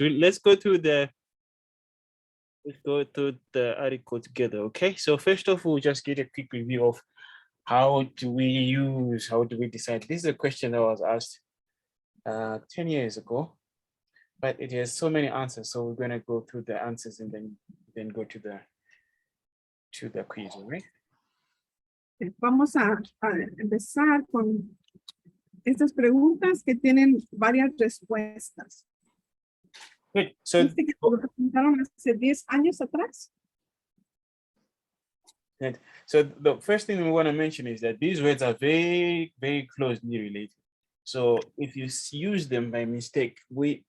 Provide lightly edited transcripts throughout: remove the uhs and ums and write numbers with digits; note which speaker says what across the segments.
Speaker 1: let's go through the article together. Okay, so first of all, just get a quick review of how do we decide. This is a question that was asked 10 years ago, but it has so many answers, so we're going to go through the answers and then go to the quiz. All right.
Speaker 2: Vamos a empezar con estas preguntas que tienen varias respuestas.
Speaker 1: Good. So,
Speaker 2: ¿Viste que lo presentaron hace 10 años atrás?
Speaker 1: good. So the first thing we want to mention is that these words are very, very closely related. So if you use them by mistake,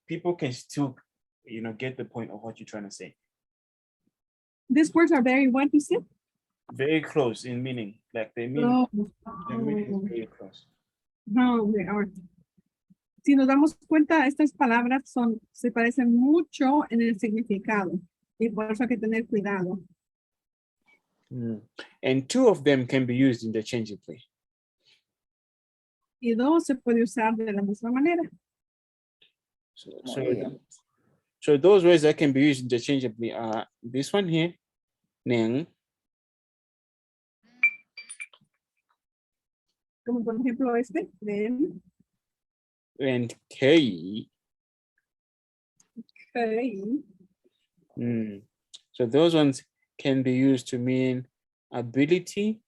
Speaker 1: people can still, get the point of what you're trying to say.
Speaker 2: These words are very, what you said?
Speaker 1: Very close in meaning, like they mean, the meaning is very close.
Speaker 2: No, they aren't. Si nos damos cuenta, estas palabras se parecen mucho en el significado y por eso hay que tener cuidado.
Speaker 1: And two of them can be used interchangeably.
Speaker 2: Y dos se puede usar de la misma manera.
Speaker 1: So those words that can be used interchangeably are this one here, neng.
Speaker 2: Como por ejemplo este, ven.
Speaker 1: And kei.
Speaker 2: Okay.
Speaker 1: So those ones can be used to mean ability,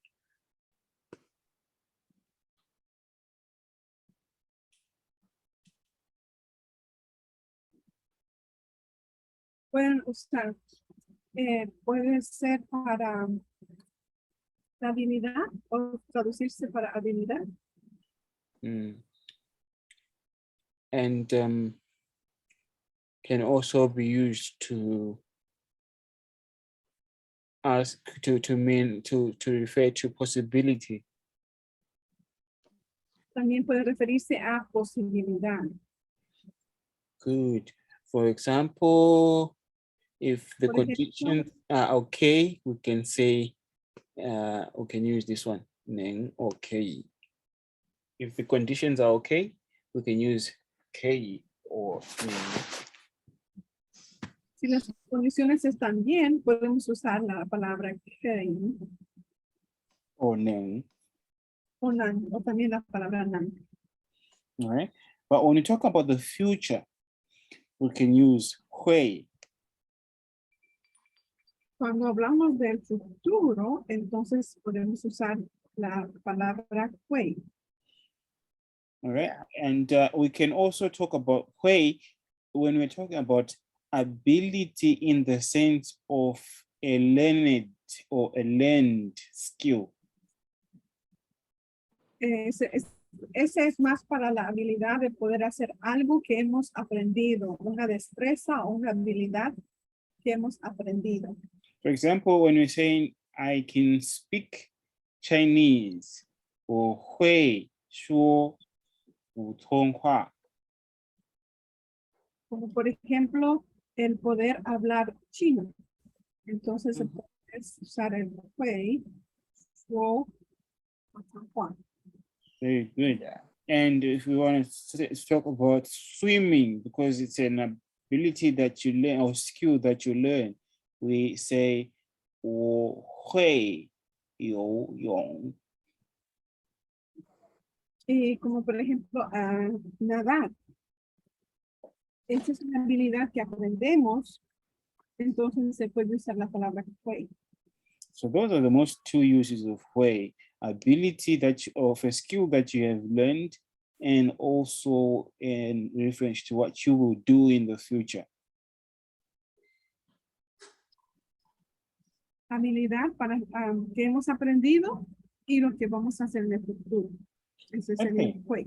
Speaker 2: Pueden usar, puede ser para la habilidad o traducirse para habilidad.
Speaker 1: and can also be used to ask to refer to possibility.
Speaker 2: También puede referirse a posibilidad.
Speaker 1: Good. For example, if the
Speaker 2: Por ejemplo,
Speaker 1: conditions are okay, we can say, we can use this one, neng okay. If the conditions are okay, we can use K or neng.
Speaker 2: Si las condiciones están bien, podemos usar la palabra que
Speaker 1: Or neng.
Speaker 2: o nan, o también la palabra nan.
Speaker 1: All right. But when you talk about the future, we can use hui.
Speaker 2: Cuando hablamos del futuro, entonces podemos usar la palabra fue.
Speaker 1: All right. And we can also talk about hui when we're talking about ability in the sense of a learned or a learned skill.
Speaker 2: Ese es más para la habilidad de poder hacer algo que hemos aprendido, una destreza o una habilidad que hemos aprendido.
Speaker 1: For example, when we're saying, I can speak Chinese or 会说普通话.
Speaker 2: Como por ejemplo, el poder hablar chino. Entonces, puedes usar el hui o Juan.
Speaker 1: Very good. And if we want to talk about swimming, because it's an ability that you learn or skill that you learn, we say 我会游泳.
Speaker 2: Y como por ejemplo, nadar. Esa es una habilidad que aprendemos, entonces se puede usar la palabra fue.
Speaker 1: So those are the most two uses of hui: ability of a skill that you have learned, and also in reference to what you will do in the future.
Speaker 2: Habilidad para que hemos aprendido y lo que vamos a hacer en el futuro. Ese sería el fue.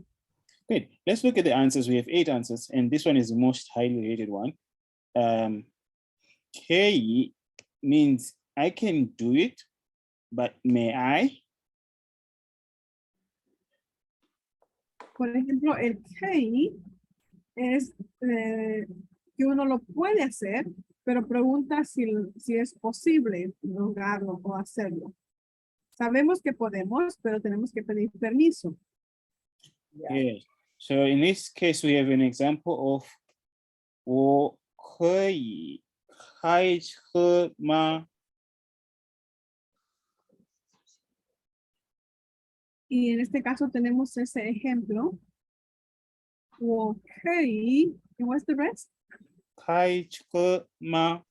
Speaker 1: Good. Let's look at the answers. We have 8 answers, and this one is the most highly rated one. K means I can do it, but may I?
Speaker 2: Por ejemplo, el key es que uno lo puede hacer, pero pregunta si es posible lograrlo o hacerlo. Sabemos que podemos, pero tenemos que pedir permiso.
Speaker 1: Yes. So in this case, we have an example of 我可以开车吗?
Speaker 2: Y en este caso tenemos ese ejemplo. Okay. And what's the rest?
Speaker 1: 开车吗?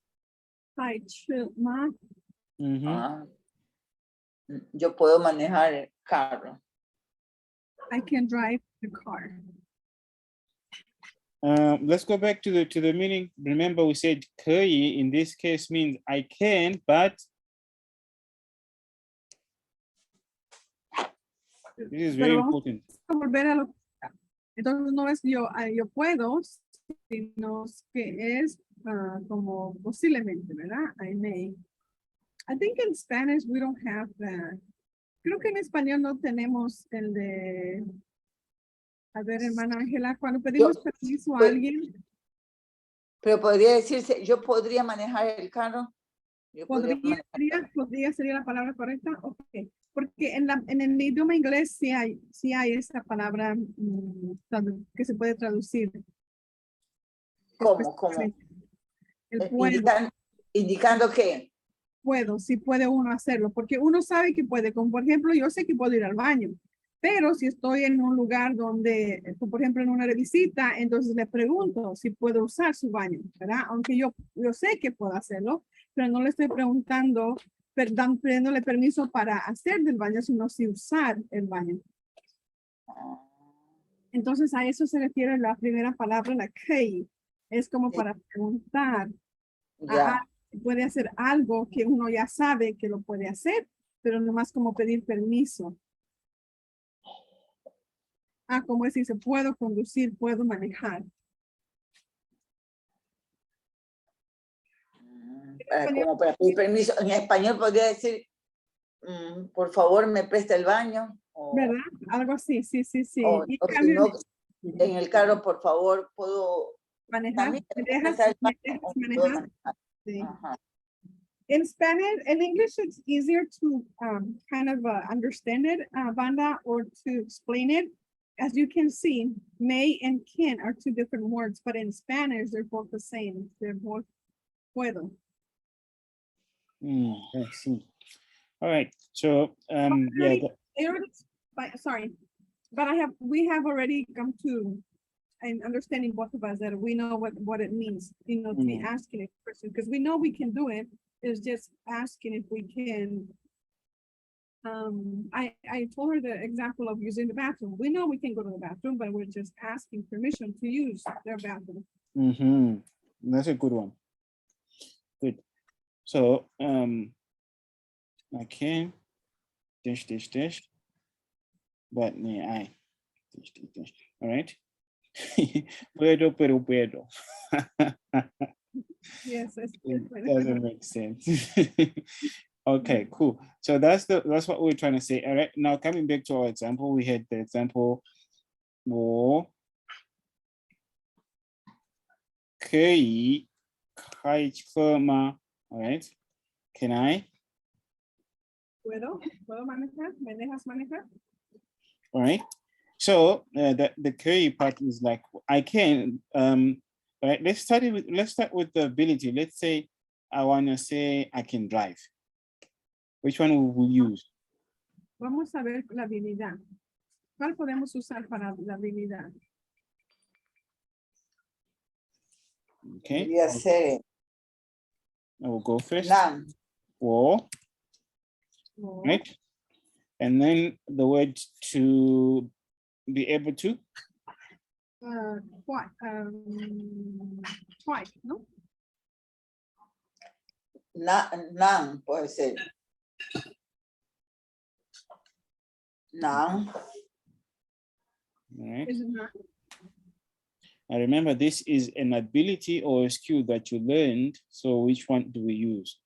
Speaker 2: 开车吗?
Speaker 3: Ah, yo puedo manejar el carro.
Speaker 2: I can drive the car.
Speaker 1: Let's go back to the meaning. Remember, we said 可以 in this case means I can, but this is very
Speaker 2: Pero vamos
Speaker 1: important.
Speaker 2: a volver a lo. Entonces no es yo puedo, sino que es como posiblemente, ¿verdad? I may. I think in Spanish we don't have that. Creo que en español no tenemos el de. A ver, hermana Ángela, cuando pedimos permiso a alguien.
Speaker 3: Pero podría decirse, yo podría manejar el carro. Yo
Speaker 2: ¿Podría sería la palabra correcta? Okay. Porque en el idioma inglés sí hay esa palabra que se puede traducir.
Speaker 3: ¿Cómo?
Speaker 2: El puedo.
Speaker 3: Indicando que.
Speaker 2: Puedo, sí puede uno hacerlo, porque uno sabe que puede, como por ejemplo, yo sé que puedo ir al baño, pero si estoy en un lugar donde, por ejemplo, en una visita, entonces le pregunto si puedo usar su baño, ¿verdad? Aunque yo sé que puedo hacerlo, pero no le estoy preguntando, pidiéndole permiso para hacer del baño, sino si usar el baño. Entonces a eso se refiere la primera palabra, la que, es como para preguntar.
Speaker 3: Ya.
Speaker 2: Puede hacer algo que uno ya sabe que lo puede hacer, pero nomás como pedir permiso. Como decirse, puedo conducir, puedo manejar.
Speaker 3: Como para pedir permiso. En español podría decir, por favor, me presta el baño.
Speaker 2: ¿Verdad? Algo así, sí.
Speaker 3: O si no, en el carro, por favor, puedo
Speaker 2: manejar. ¿Me dejas manejar? Sí.
Speaker 3: Ajá.
Speaker 2: In Spanish, in English, it's easier to kind of understand it, Banda, or to explain it. As you can see, may and can are two different words, but in Spanish, they're both the same. They're both puedo.
Speaker 1: I see. All right. So,
Speaker 2: sorry, but we have already come to an understanding, both of us, that we know what it means, to be asking a person, because we know we can do it. Is just asking if we can. I told her the example of using the bathroom. We know we can go to the bathroom, but we're just asking permission to use their bathroom.
Speaker 1: That's a good one. Good. So, I can dash, but I dash. All right. Puedo, pero puedo.
Speaker 2: Yes,
Speaker 1: it doesn't make sense. Okay, cool. So that's what we're trying to say. All right. Now coming back to our example, we had the example 我可以开车吗? All right. Can I?
Speaker 2: ¿Puedo manejar? ¿Me dejas manejar?
Speaker 1: All right. So the key part is like I can. All right. Let's start with the ability. Let's say I want to say I can drive. Which one will we use?
Speaker 2: Vamos a ver la habilidad. ¿Cuál podemos usar para la habilidad?
Speaker 3: Okay. Podría ser.
Speaker 1: I will go first.
Speaker 3: Or.
Speaker 1: Right. And then the word to be able to.
Speaker 2: Twice, ¿no?
Speaker 3: None puede ser. None.
Speaker 1: Right.
Speaker 2: Is it not?
Speaker 1: Now remember, this is an ability or a skill that you learned. So which one do we use?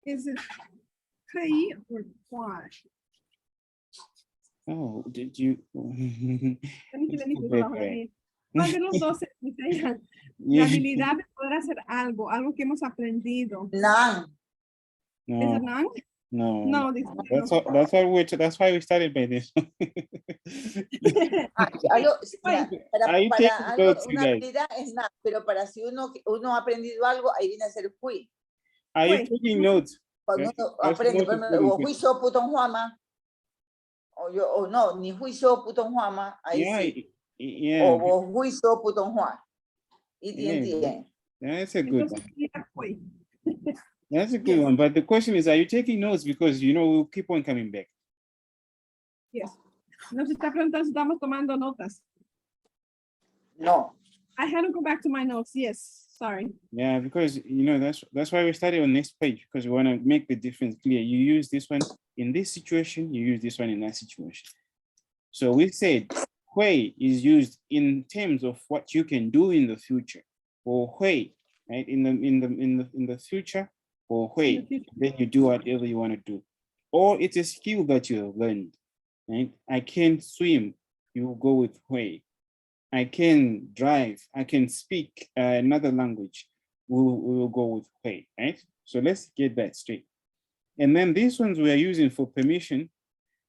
Speaker 2: Is it key or why?
Speaker 1: Oh, did you?
Speaker 2: ¿Cuál de los dos es la habilidad de poder hacer algo que hemos aprendido?
Speaker 3: None.
Speaker 1: No.
Speaker 2: ¿Es it none?
Speaker 1: No.
Speaker 2: No, dice que no.
Speaker 1: That's why we started by this. Are you
Speaker 3: Para
Speaker 1: taking
Speaker 3: algo,
Speaker 1: notes, you
Speaker 3: una
Speaker 1: guys?
Speaker 3: habilidad es nada, pero para si uno ha aprendido algo, ahí viene a ser fui.
Speaker 1: Are you
Speaker 2: Wait.
Speaker 1: taking notes?
Speaker 3: Cuando
Speaker 1: That's
Speaker 3: uno
Speaker 1: the
Speaker 3: aprende,
Speaker 1: most
Speaker 3: por ejemplo,
Speaker 1: important
Speaker 3: o
Speaker 1: question.
Speaker 3: juicio putong huama, o no, ni juicio putong huama, ahí
Speaker 1: Yeah,
Speaker 3: sí.
Speaker 1: yeah,
Speaker 3: O juicio putong hua. Y
Speaker 1: yeah. That's a good
Speaker 2: Entonces,
Speaker 1: one.
Speaker 2: ya fue.
Speaker 1: That's a good
Speaker 2: Yes.
Speaker 1: one. But the question is, are you taking notes? Because you know we'll keep on coming back.
Speaker 2: Yes. Nos está preguntando si estamos tomando notas.
Speaker 3: No.
Speaker 2: I had to go back to my notes. Yes, sorry.
Speaker 1: Yeah, because you know that's why we started on next page, because we want to make the difference clear. You use this one in this situation, you use this one in that situation. So we said hui is used in terms of what you can do in the future, or hui, right? In the future, or hui, then you do whatever you want to do. Or it's a skill that you have learned, right? I can swim, you will go with hui. I can drive, I can speak another language, we will go with hui, right? So let's get that straight. And then these ones we are using for permission,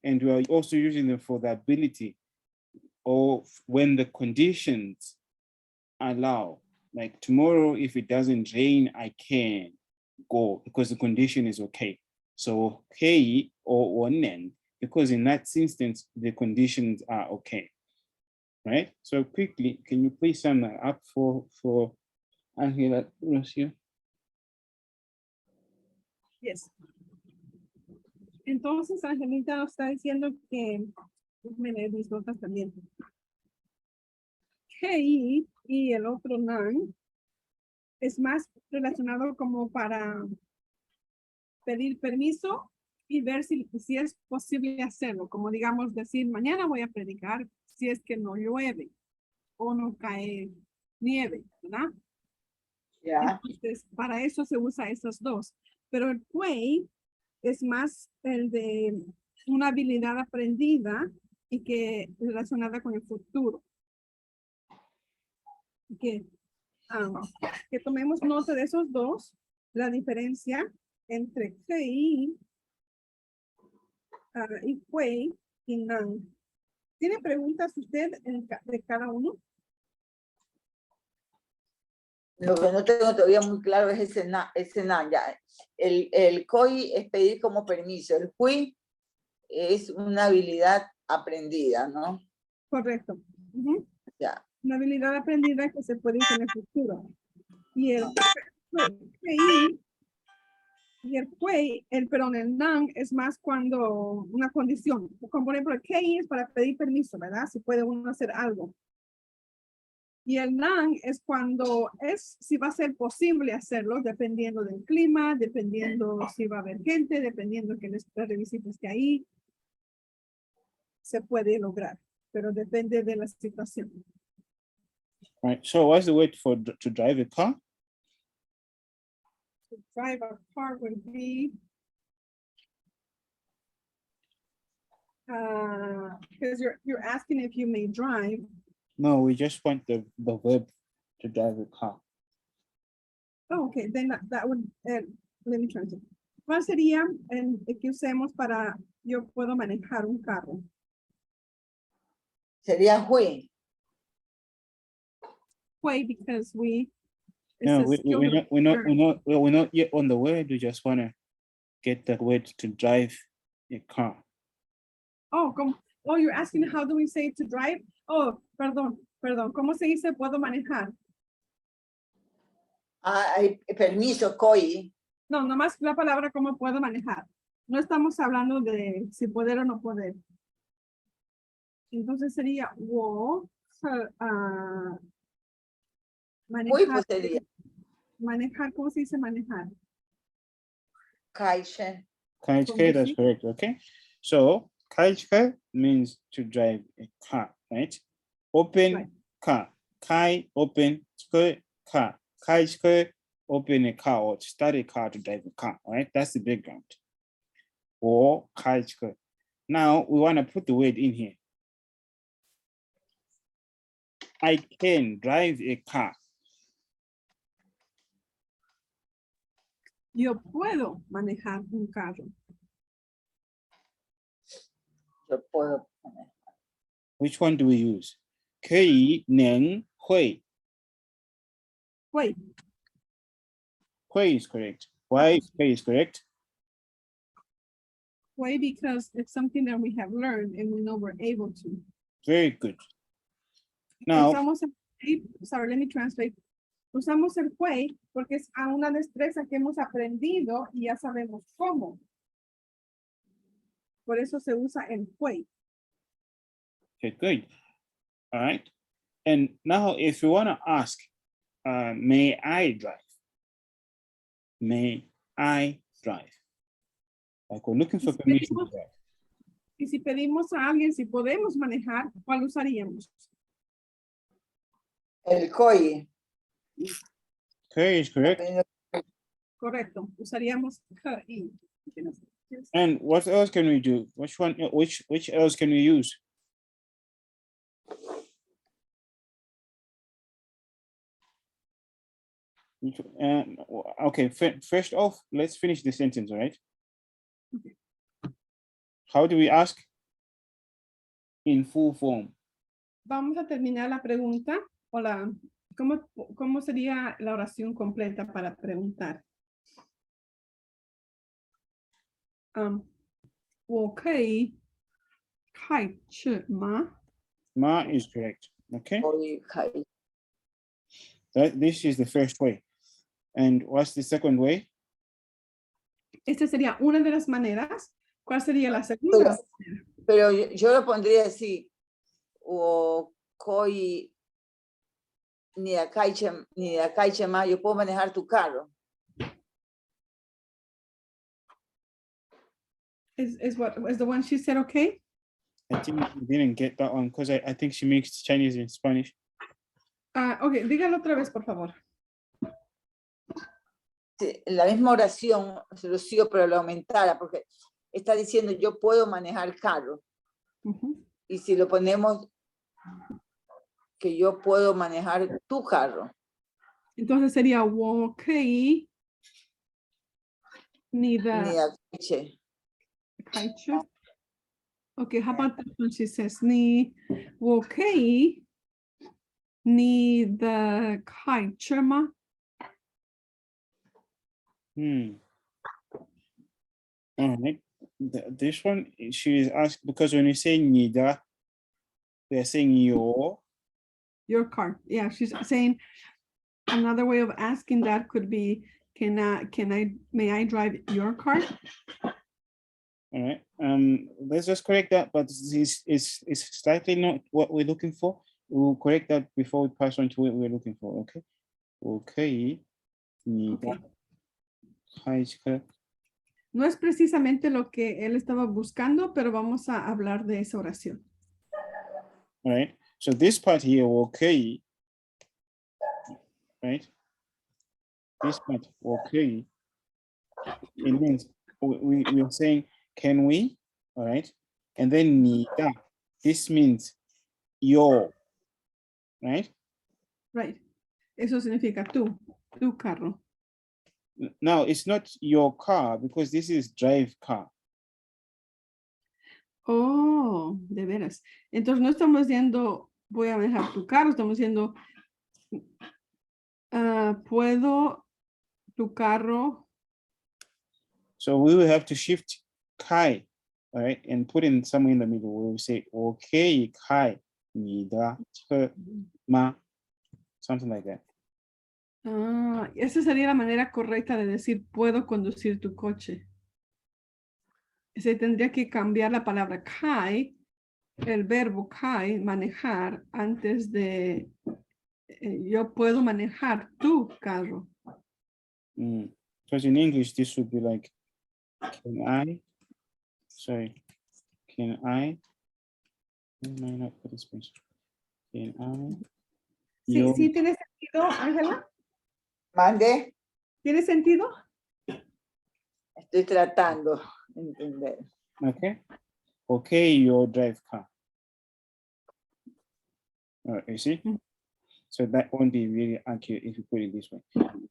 Speaker 1: and we are also using them for the ability, or when the conditions allow. Like tomorrow, if it doesn't rain, I can go because the condition is okay. So hey or nen, because in that instance, the conditions are okay. Right? So quickly, can you please sum that up for Angela Rocio?
Speaker 2: Yes. Entonces, Angelita nos está diciendo que, déjame leer mis notas también. GI y el otro NAN es más relacionado como para pedir permiso y ver si es posible hacerlo. Como digamos, decir, mañana voy a predicar si es que no llueve o no cae nieve, ¿verdad?
Speaker 3: Ya.
Speaker 2: Entonces, para eso se usa esos dos. Pero el PUEI es más el de una habilidad aprendida y que relacionada con el futuro. Que tomemos nota de esos dos, la diferencia entre GI y PUEI y NAN. ¿Tiene preguntas usted de cada uno?
Speaker 3: Lo que no tengo todavía muy claro es ese na ya. El COI es pedir como permiso. El FUI es una habilidad aprendida, ¿no?
Speaker 2: Correcto.
Speaker 3: Ya.
Speaker 2: Una habilidad aprendida que se puede usar en el futuro. Y el PUI, perdón, el NAN es más cuando una condición. Como por ejemplo, el KI es para pedir permiso, ¿verdad? Si puede uno hacer algo. Y el NAN es cuando si va a ser posible hacerlo, dependiendo del clima, dependiendo si va a haber gente, dependiendo que de visitas que ahí se puede lograr, pero depende de la situación.
Speaker 1: Right. So what's the word for to drive a car?
Speaker 2: To drive a car would be because you're asking if you may drive.
Speaker 1: No, we just want the verb to drive a car.
Speaker 2: Oh, okay, then that would, let me translate. ¿Cuál sería el que usemos para yo puedo manejar un carro?
Speaker 3: Sería FUI.
Speaker 2: Why? Because
Speaker 1: No, we're not yet on the word. We just want to get the word to drive a car.
Speaker 2: Oh, you're asking how do we say to drive? Oh, perdón. ¿Cómo se dice puedo manejar?
Speaker 3: Hay permiso, COI.
Speaker 2: No, nomás la palabra cómo puedo manejar. No estamos hablando de si poder o no poder. Entonces sería
Speaker 3: FUI
Speaker 2: manejar.
Speaker 3: pues sería
Speaker 2: Manejar, ¿cómo se dice manejar?
Speaker 3: Kaishen.
Speaker 1: Kaichke, that's correct. Okay. So kaichke means to drive a car, right? Open
Speaker 2: Right.
Speaker 1: car. Kai open car. Kaichke open a car or start a car to drive a car. All right. That's the background. Or kaichke. Now we want to put the word in here. I can drive a car.
Speaker 2: Yo puedo manejar un carro.
Speaker 3: Yo puedo.
Speaker 1: Which one do we use? 可以能会
Speaker 2: Wait,
Speaker 1: 会 is correct. Why 会 is correct?
Speaker 2: wait, because it's something that we have learned and we know we're able to.
Speaker 1: Very good. Now,
Speaker 2: Usamos sorry, let me translate. Usamos el fue porque es a una destreza que hemos aprendido y ya sabemos cómo. Por eso se usa el fue.
Speaker 1: okay, good. All right. And now if you want to ask, may I drive? May I drive? Like we're looking for permission to drive.
Speaker 2: Y si pedimos a alguien si podemos manejar, ¿cuál usaríamos?
Speaker 3: El COI.
Speaker 1: Okay, is correct.
Speaker 2: Correcto, usaríamos KI.
Speaker 1: And what else can we do? Which one, which else can we use? Okay, first off, let's finish the sentence, all right?
Speaker 2: Okay.
Speaker 1: How do we ask? In full form.
Speaker 2: Vamos a terminar la pregunta o la, ¿cómo sería la oración completa para preguntar? 我可以开车吗?
Speaker 1: Ma is correct. Okay,
Speaker 3: COI.
Speaker 1: this is the first way. And what's the second way?
Speaker 2: Esta sería una de las maneras. ¿Cuál sería la segunda?
Speaker 3: Pero yo lo pondría así. O COI ni acá y más, yo puedo manejar tu carro.
Speaker 2: Is the one she said okay?
Speaker 1: I think we didn't get that one because I think she mixed Chinese and Spanish.
Speaker 2: Ok, dígalo otra vez, por favor.
Speaker 3: Sí, la misma oración, se lo sigo, pero lo aumentara, porque está diciendo yo puedo manejar carro. Y si lo ponemos que yo puedo manejar tu carro.
Speaker 2: Entonces sería 我可以你的
Speaker 3: Ni acá.
Speaker 2: 开车. Okay, how about this one? She says 我可以你的开车吗?
Speaker 1: All right. This one, she is asked because when you say nida, we are saying your.
Speaker 2: Your car. Yeah, she's saying another way of asking that could be, may I drive your car?
Speaker 1: All right. Let's just correct that, but it's slightly not what we're looking for. We'll correct that before we pass on to what we're looking for. Okay. Okay.
Speaker 2: Okay. No es precisamente lo que él estaba buscando, pero vamos a hablar de esa oración.
Speaker 1: All right. So this part here, okay, right? This part, okay, it means we are saying, can we? All right. And then nida, this means your, right?
Speaker 2: Right. Eso significa tu carro.
Speaker 1: Now it's not your car because this is drive car.
Speaker 2: Oh, de veras. Entonces no estamos diciendo voy a manejar tu carro, estamos diciendo puedo tu carro.
Speaker 1: So we will have to shift kai, all right, and put in somewhere in the middle. We will say okay, kai, nida, ma, something like that.
Speaker 2: Esa sería la manera correcta de decir puedo conducir tu coche. Se tendría que cambiar la palabra kai, el verbo kai, manejar, antes de yo puedo manejar tu carro.
Speaker 1: Because in English, this would be like, can I not put this space. Can I?
Speaker 2: Sí, tiene sentido, Ángela.
Speaker 3: ¿Mande?
Speaker 2: ¿Tiene sentido?
Speaker 3: Estoy tratando de entender.
Speaker 1: Okay. Okay, your drive car. You see? So that won't be really accurate if you put it this way.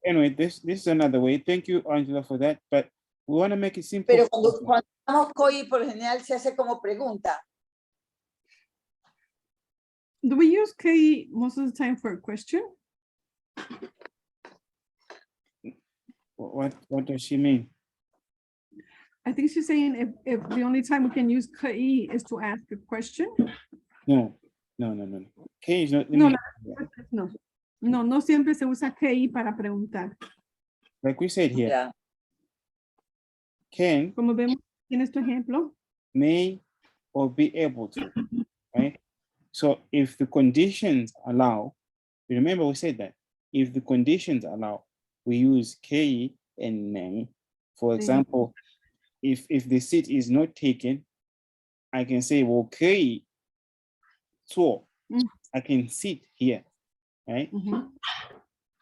Speaker 1: Anyway, this is another way. Thank you, Angela, for that. But We want to make it simple.
Speaker 3: Pero cuando usamos COI, por lo general se hace como pregunta.
Speaker 2: Do we use K most of the time for a question?
Speaker 1: What does she mean?
Speaker 2: I think she's saying if the only time we can use K is to ask a question.
Speaker 1: No. K is not.
Speaker 2: No siempre se usa KI para preguntar.
Speaker 1: Like we said here,
Speaker 3: Ya.
Speaker 1: can,
Speaker 2: Como vemos en este ejemplo,
Speaker 1: may, or be able to, right? So if the conditions allow, remember we said that if the conditions allow, we use K and name. For example, if the seat is not taken, I can say, well, K, so I can sit here, right?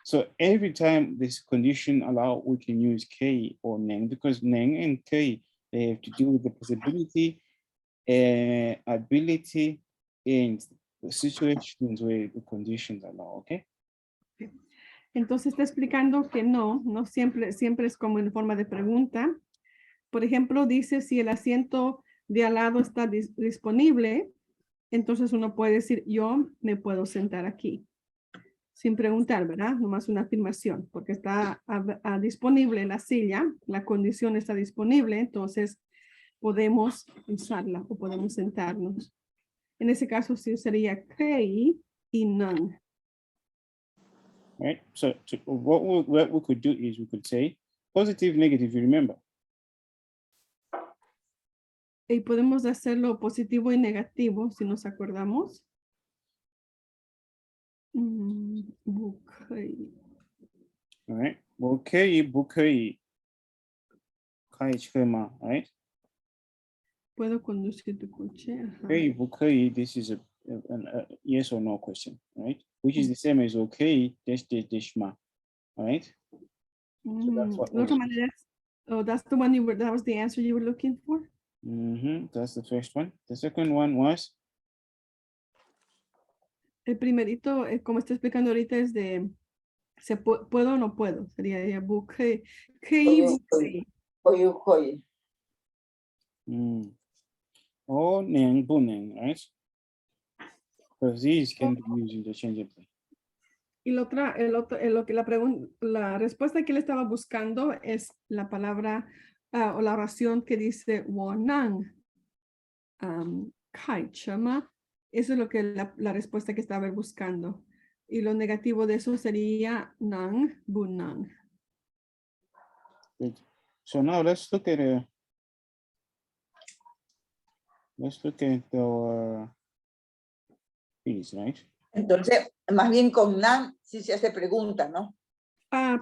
Speaker 1: So every time this condition allow, we can use K or name, because name and K, they have to do with the possibility, ability, and situations where the conditions allow, okay?
Speaker 2: entonces está explicando que no siempre es como en forma de pregunta. Por ejemplo, dice si el asiento de al lado está disponible, entonces uno puede decir yo me puedo sentar aquí. Sin preguntar, ¿verdad? Nomás una afirmación, porque está disponible la silla, la condición está disponible, entonces podemos usarla o podemos sentarnos. En ese caso sí sería K y none.
Speaker 1: Right, so what we could do is we could say positive, negative, you remember?
Speaker 2: Y podemos hacerlo positivo y negativo, si nos acordamos. Okay.
Speaker 1: All right, okay, right?
Speaker 2: Puedo conducir tu coche. Ajá.
Speaker 1: Okay, this is a yes or no question, right? Which is the same as okay, ma, right? That's what
Speaker 2: La otra manera es, that's the one that was the answer you were looking for?
Speaker 1: That's the first one. The second one was?
Speaker 2: El primerito, como está explicando ahorita, es de puedo o no puedo. Sería ya busque.
Speaker 3: COI.
Speaker 1: O neng, buneng, right? Because these can be used interchangeably.
Speaker 2: Y lo que la respuesta que él estaba buscando es la palabra o la oración que dice Wonang Kai Chama. Eso es lo que la respuesta que estaba buscando. Y lo negativo de eso sería Nang Bunang.
Speaker 1: Good. So now let's look at the these, right?
Speaker 3: Entonces, más bien con NAN sí se hace pregunta, ¿no?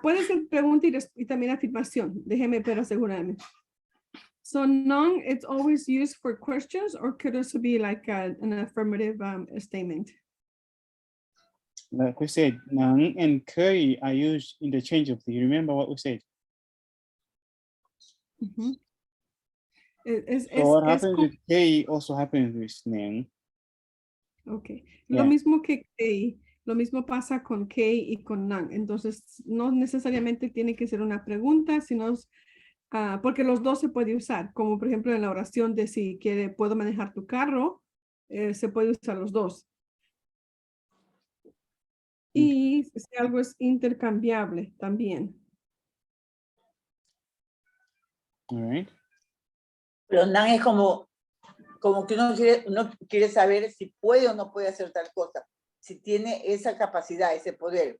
Speaker 2: Puede ser pregunta y también afirmación. Déjeme pero asegurarme. So none, it's always used for questions, or could also be like an affirmative statement.
Speaker 1: Like we said, nang and kei are used interchangeably. Remember what we said? So what happens with kei also happens with nang.
Speaker 2: Okay.
Speaker 1: Yeah.
Speaker 2: Lo mismo que kei, lo mismo pasa con kei y con nang. Entonces, no necesariamente tiene que ser una pregunta, sino porque los dos se puede usar, como por ejemplo en la oración de si puedo manejar tu carro, se puede usar los dos. Y si algo es intercambiable también.
Speaker 1: All right.
Speaker 3: Pero NAN es como que uno quiere saber si puede o no puede hacer tal cosa, si tiene esa capacidad, ese poder.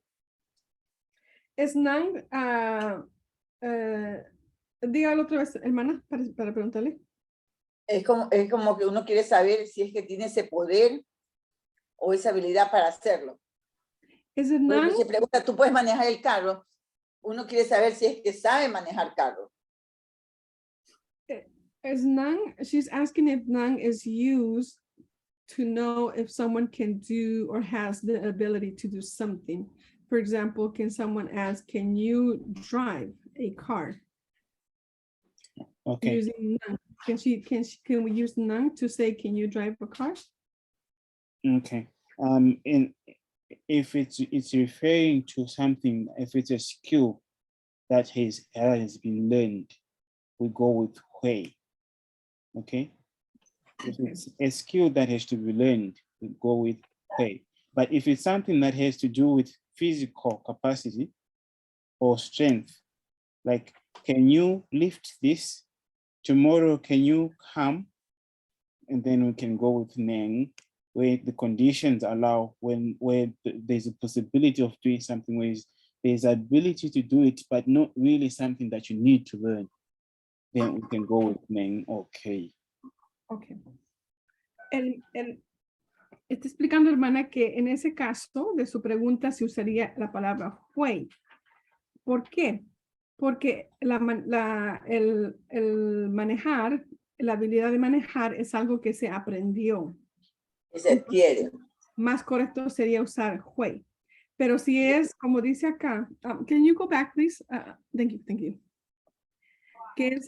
Speaker 2: Es NAN, dígalo otra vez, hermana, para preguntarle.
Speaker 3: Es como que uno quiere saber si es que tiene ese poder o esa habilidad para hacerlo.
Speaker 2: ¿Es el
Speaker 3: Por ejemplo,
Speaker 2: NAN?
Speaker 3: si pregunta, ¿tú puedes manejar el carro? Uno quiere saber si es que sabe manejar carro.
Speaker 2: Is NAN, she's asking if NAN is used to know if someone can do or has the ability to do something. For example, can someone ask, can you drive a car?
Speaker 1: Okay.
Speaker 2: Using NAN. Can we use NAN to say, can you drive a car?
Speaker 1: Okay. If it's referring to something, if it's a skill that has been learned, we go with hui. Okay. If it's a skill that has to be learned, we go with hui. But if it's something that has to do with physical capacity or strength, like, can you lift this? Tomorrow, can you come? And then we can go with neng, where the conditions allow, where there's a possibility of doing something, where there's ability to do it, but not really something that you need to learn. Then we can go with neng, okay.
Speaker 2: Okay. Está explicando, hermana, que en ese caso de su pregunta se usaría la palabra hui. ¿Por qué? Porque el manejar, la habilidad de manejar es algo que se aprendió.
Speaker 3: Que se adquiere.
Speaker 2: Más correcto sería usar hui. Pero si es, como dice acá, can you go back, please? Thank you. Que es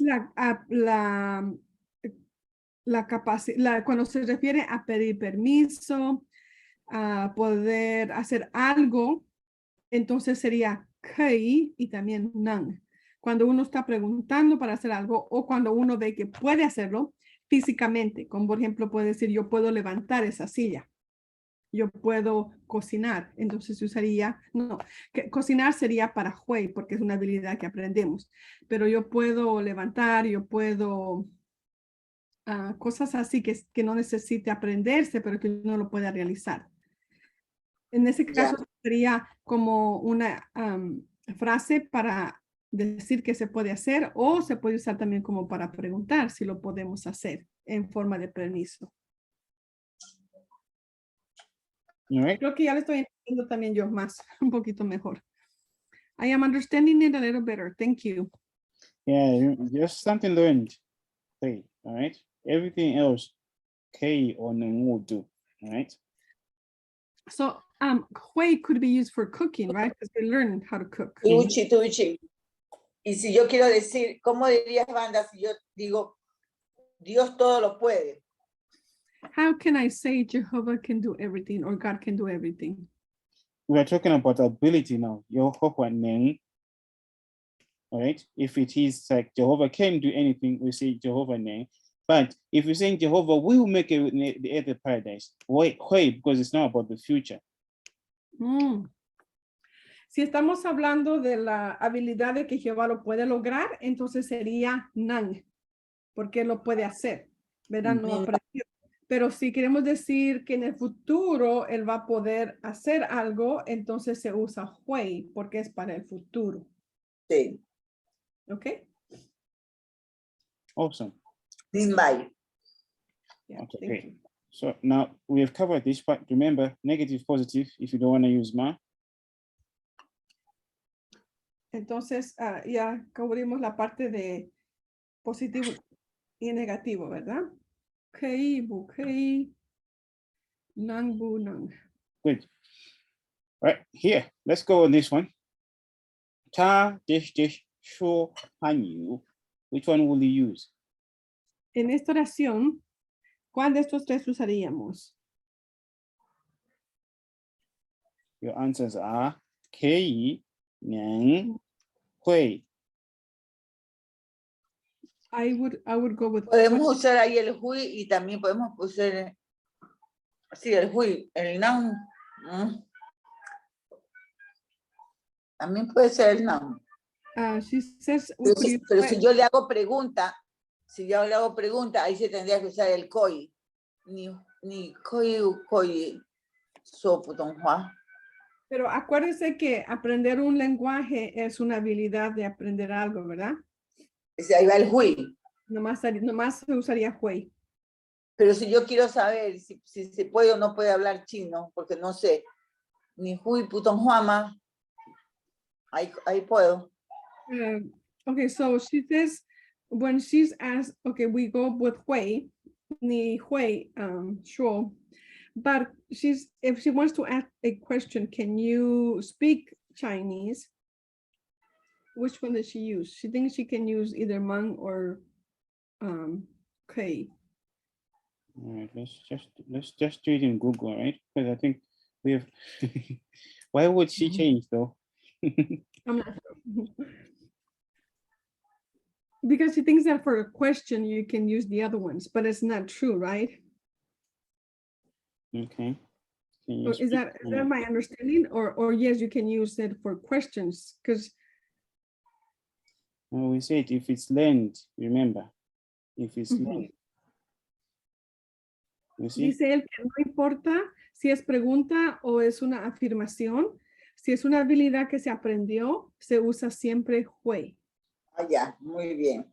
Speaker 2: la capacidad, cuando se refiere a pedir permiso, a poder hacer algo, entonces sería kei y también nang. Cuando uno está preguntando para hacer algo o cuando uno ve que puede hacerlo físicamente, como por ejemplo puede decir yo puedo levantar esa silla, yo puedo cocinar, entonces usaría, no, cocinar sería para hui porque es una habilidad que aprendemos, pero yo puedo levantar, yo puedo cosas así que no necesite aprenderse, pero que uno lo pueda realizar. En ese caso sería como una frase para decir que se puede hacer o se puede usar también como para preguntar si lo podemos hacer en forma de permiso. Creo que ya lo estoy entendiendo también yo más, un poquito mejor. I am understanding it a little better. Thank you.
Speaker 1: Yeah, just something learned. Okay, all right. Everything else, K or neng will do. All right.
Speaker 2: So, hui could be used for cooking, right? Because we learn how to cook.
Speaker 3: Tuchi. Y si yo quiero decir, ¿cómo dirías, Banda, si yo digo, Dios todo lo puede?
Speaker 2: How can I say Jehovah can do everything or God can do everything?
Speaker 1: We are talking about ability now. Jehovah neng. All right. If it is like Jehovah can do anything, we say Jehovah neng. But if you're saying Jehovah will make it the earth a paradise, why? Because it's not about the future.
Speaker 2: Si estamos hablando de la habilidad de que Jehová lo puede lograr, entonces sería nang, porque lo puede hacer, ¿verdad? No aprendió. Pero si queremos decir que en el futuro él va a poder hacer algo, entonces se usa hui, porque es para el futuro.
Speaker 3: Sí.
Speaker 2: ¿Ok?
Speaker 1: Awesome.
Speaker 3: Bye.
Speaker 2: Yeah,
Speaker 1: Okay,
Speaker 2: thank
Speaker 1: great.
Speaker 2: you.
Speaker 1: So now we have covered this part. Remember, negative, positive, if you don't want to use ma.
Speaker 2: Entonces, ya cubrimos la parte de positivo y negativo, ¿verdad? Kei, bu, kei, nang, bu, nang.
Speaker 1: Good. All right, here, let's go on this one. Ta, dish, sho, hanyu. Which one will you use?
Speaker 2: En esta oración, ¿cuál de estos tres usaríamos?
Speaker 1: Your answers are kei, nang, hui.
Speaker 2: I would go with.
Speaker 3: Podemos usar ahí el hui y también podemos usar, sí, el hui, el nan. También puede ser el nan.
Speaker 2: She says.
Speaker 3: Pero si yo le hago pregunta, ahí se tendría que usar el koi. Ni koi, so putonghua.
Speaker 2: Pero acuérdese que aprender un lenguaje es una habilidad de aprender algo, ¿verdad?
Speaker 3: Ahí va el hui.
Speaker 2: Nomás se usaría hui.
Speaker 3: Pero si yo quiero saber si se puede o no puede hablar chino, porque no sé, ni hui putonghua, ahí puedo.
Speaker 2: Okay, so she says when she's asked, okay, we go with hui, ni hui, sure. But if she wants to ask a question, can you speak Chinese? Which one does she use? She thinks she can use either Hmong or Kei.
Speaker 1: All right, let's just do it in Google, right? Because I think we have. Why would she change though?
Speaker 2: I'm not sure. Because she thinks that for a question, you can use the other ones, but it's not true, right?
Speaker 1: Okay. Can you
Speaker 2: Or is that my understanding? Or yes, you can use it for questions because
Speaker 1: we said if it's learned, remember, if it's learned. You see?
Speaker 2: dice él que no importa si es pregunta o es una afirmación, si es una habilidad que se aprendió, se usa siempre fue.
Speaker 3: Ah, ya, muy bien.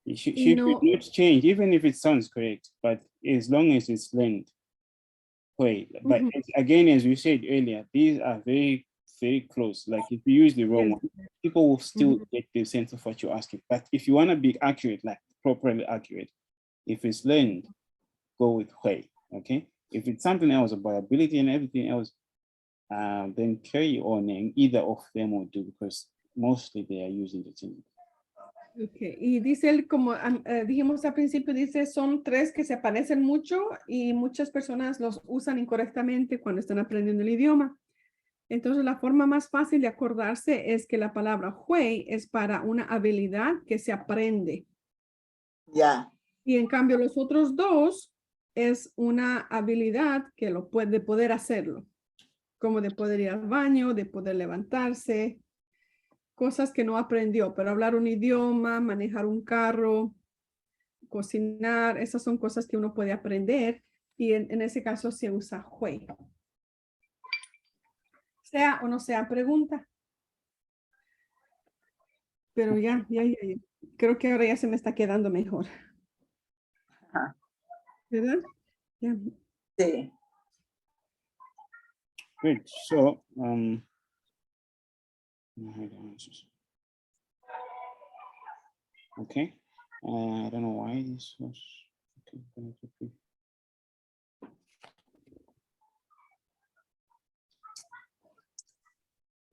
Speaker 1: She
Speaker 2: No.
Speaker 1: should not change, even if it sounds correct, but as long as it's learned. Wait, but again, as we said earlier, these are very, very close. Like if you use the wrong one, people will still get the sense of what you're asking. But if you want to be accurate, like properly accurate, if it's learned, go with Hui, okay? If it's something else about ability and everything else, then carry on and either of them will do because mostly they are using the same.
Speaker 2: Okay. Y dice él, como dijimos al principio, dice, son tres que se parecen mucho y muchas personas los usan incorrectamente cuando están aprendiendo el idioma. Entonces, la forma más fácil de acordarse es que la palabra hui es para una habilidad que se aprende.
Speaker 3: Ya.
Speaker 2: Y en cambio, los otros dos es una habilidad que lo puede poder hacerlo, como de poder ir al baño, de poder levantarse, cosas que no aprendió, pero hablar un idioma, manejar un carro, cocinar, esas son cosas que uno puede aprender y en ese caso se usa hui. Sea o no sea pregunta. Pero ya. Creo que ahora ya se me está quedando mejor.
Speaker 3: Ajá.
Speaker 2: ¿Verdad? Ya.
Speaker 3: Sí.
Speaker 1: Good. So, okay. I don't know why this was.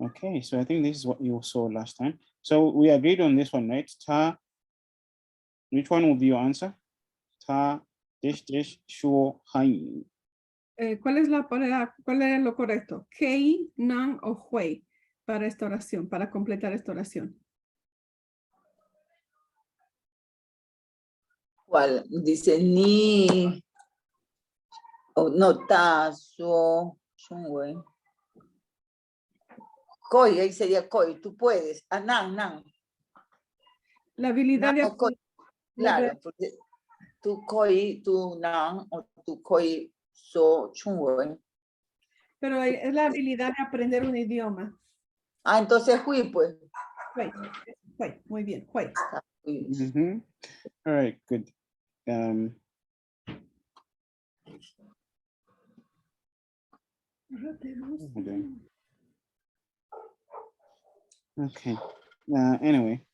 Speaker 1: Okay, so I think this is what you saw last time. So we agreed on this one, right? Ta. Which one will be your answer? Ta, shuo, hai.
Speaker 2: ¿Cuál es lo correcto? Kei, nan o hui para esta oración, para completar esta oración.
Speaker 3: ¿Cuál? Dice ni. Oh, no, ta, so, güey. Koi, ahí sería koi, tú puedes. Ah, nan.
Speaker 2: La habilidad de
Speaker 3: Koi. Claro, porque tú koi, tú nan, o tú koi, so, güey.
Speaker 2: Pero es la habilidad de aprender un idioma.
Speaker 3: Ah, entonces hui, pues.
Speaker 2: Hui, muy bien, hui.
Speaker 1: All right, good. Okay. Anyway.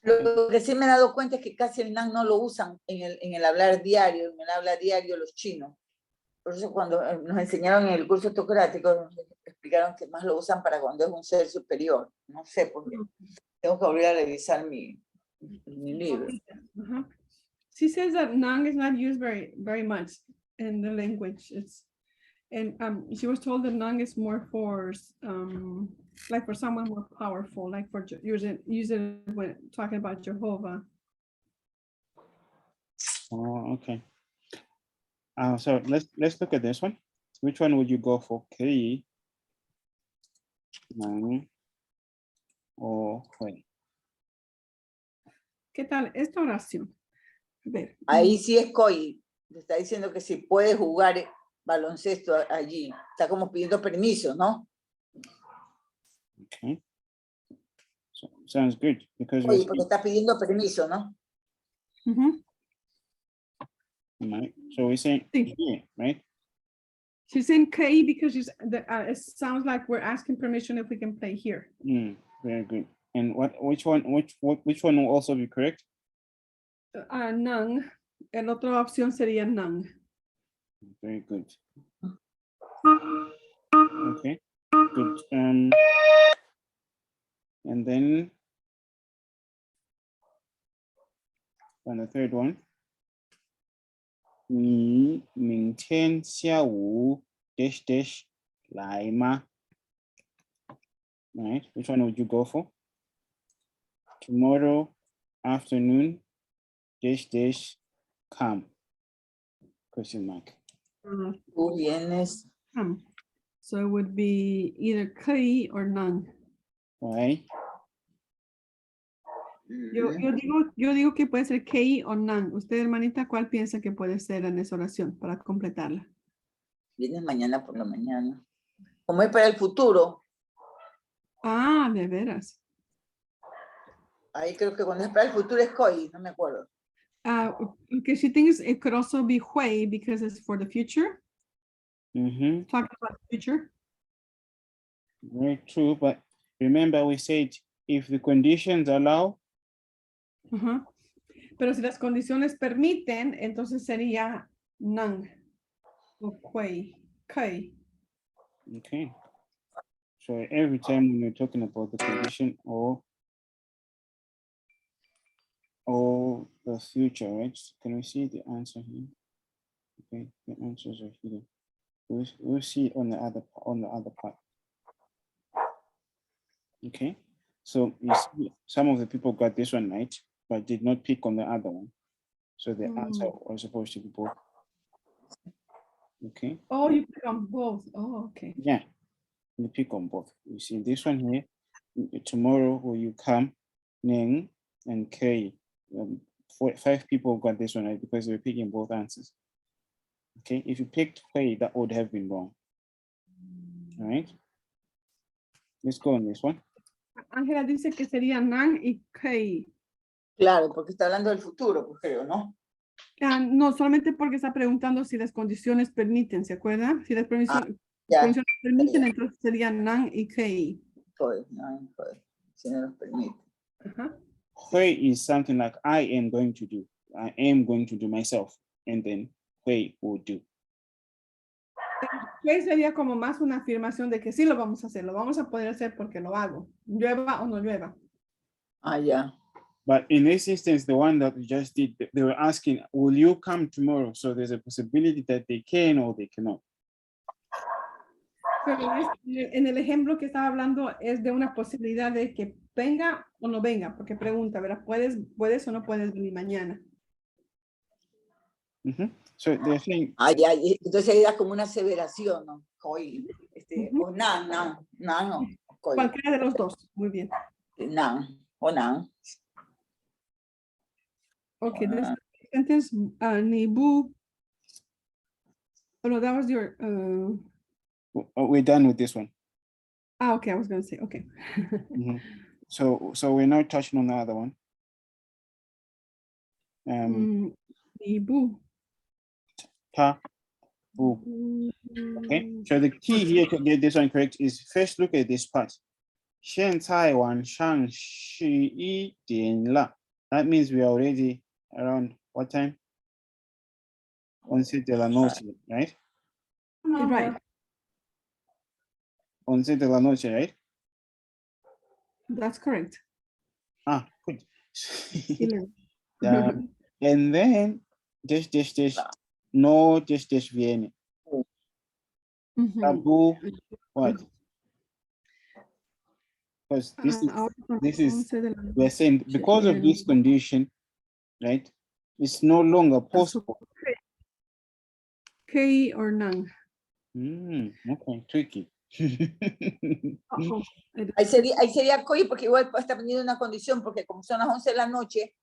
Speaker 3: Lo que sí me he dado cuenta es que casi el nan no lo usan en el hablar diario, los chinos. Por eso cuando nos enseñaron en el curso autocrático, nos explicaron que más lo usan para cuando es un ser superior. No sé por qué. Tengo que volver a revisar mi libro.
Speaker 2: She says that nang is not used very much in the language. She was told that nang is more for like for someone more powerful, like for use it when talking about Jehovah.
Speaker 1: Oh, okay. So let's look at this one. Which one would you go for? Kei, nan, o hui?
Speaker 2: ¿Qué tal esta oración? A ver.
Speaker 3: Ahí sí es koi. Te está diciendo que si puede jugar baloncesto allí. Está como pidiendo permiso, ¿no?
Speaker 1: Okay. So, sounds good. Because
Speaker 3: Oye, porque está pidiendo permiso, ¿no?
Speaker 1: Right. So we're saying here, right?
Speaker 2: She's saying K because it sounds like we're asking permission if we can play here.
Speaker 1: Very good. And which one will also be correct?
Speaker 2: Nang. El otra opción sería nang.
Speaker 1: Very good. Okay, good. And then on the third one, 你明天下午 来吗? Right, which one would you go for? tomorrow afternoon, come, question mark.
Speaker 3: Tú vienes.
Speaker 2: So it would be either key or none.
Speaker 1: Why?
Speaker 2: Yo digo que puede ser key o none. Usted, hermanita, ¿cuál piensa que puede ser en esa oración para completarla?
Speaker 3: Vienes mañana por la mañana. Como es para el futuro.
Speaker 2: Ah, de veras.
Speaker 3: Ahí creo que cuando es para el futuro es COI, no me acuerdo.
Speaker 2: Because she thinks it could also be Hui because it's for the future. Talking about the future.
Speaker 1: Very true, but remember we said if the conditions allow.
Speaker 2: Pero si las condiciones permiten, entonces sería none o Hui. Okay.
Speaker 1: Okay. So every time when you're talking about the condition or the future, right? Can we see the answer here? Okay, the answers are here. We'll see on the other part. Okay, so you see some of the people got this one right, but did not pick on the other one. So the answer was supposed to be both. Okay.
Speaker 2: Oh, you pick on both. Oh, okay.
Speaker 1: Yeah, you pick on both. You see this one here. Tomorrow will you come, Ning and K. 5 people got this one right because they were picking both answers. Okay, if you picked K, that would have been wrong. All right. Let's go on this one.
Speaker 2: Ángela dice que sería nan y kei.
Speaker 3: Claro, porque está hablando del futuro, pues creo, ¿no?
Speaker 2: No, solamente porque está preguntando si las condiciones permiten, ¿se acuerda? Si las condiciones permiten, entonces sería nan y kei.
Speaker 3: Si no nos permite.
Speaker 1: Hui is something like I am going to do. I am going to do myself. And then Hui will do.
Speaker 2: Hui sería como más una afirmación de que sí lo vamos a hacer, lo vamos a poder hacer porque lo hago. Llueva o no llueva.
Speaker 3: Ah, ya.
Speaker 1: But in this instance, the one that we just did, they were asking, will you come tomorrow? So there's a possibility that they can or they cannot.
Speaker 2: Pero en el ejemplo que estaba hablando es de una posibilidad de que venga o no venga, porque pregunta, ¿verdad? ¿Puedes o no puedes venir mañana?
Speaker 1: So they're saying.
Speaker 3: Ah, ya, entonces ahí da como una aseveración, ¿no? Hoy, o nan, no.
Speaker 2: Cualquiera de los dos, muy bien.
Speaker 3: Nan, o nan.
Speaker 2: Okay, this sentence, Nibu. Oh no, that was your.
Speaker 1: We're done with this one.
Speaker 2: Okay, I was going to say, okay.
Speaker 1: So we're now touching on the other one.
Speaker 2: Nibu.
Speaker 1: Ta, bu. Okay, so the key here to get this one correct is first look at this part. 现在晚上11点了. That means we are already around what time? 11 de la noche, right?
Speaker 2: Right.
Speaker 1: 11 de la noche, right?
Speaker 2: That's correct.
Speaker 1: Ah, good. And then no viene. Tabu, what? Because this is we're saying because of this condition, right? It's no longer possible.
Speaker 2: K or none.
Speaker 1: Okay, tricky.
Speaker 3: Ahí sería COI porque igual está poniendo una condición porque como son las 11 de la noche,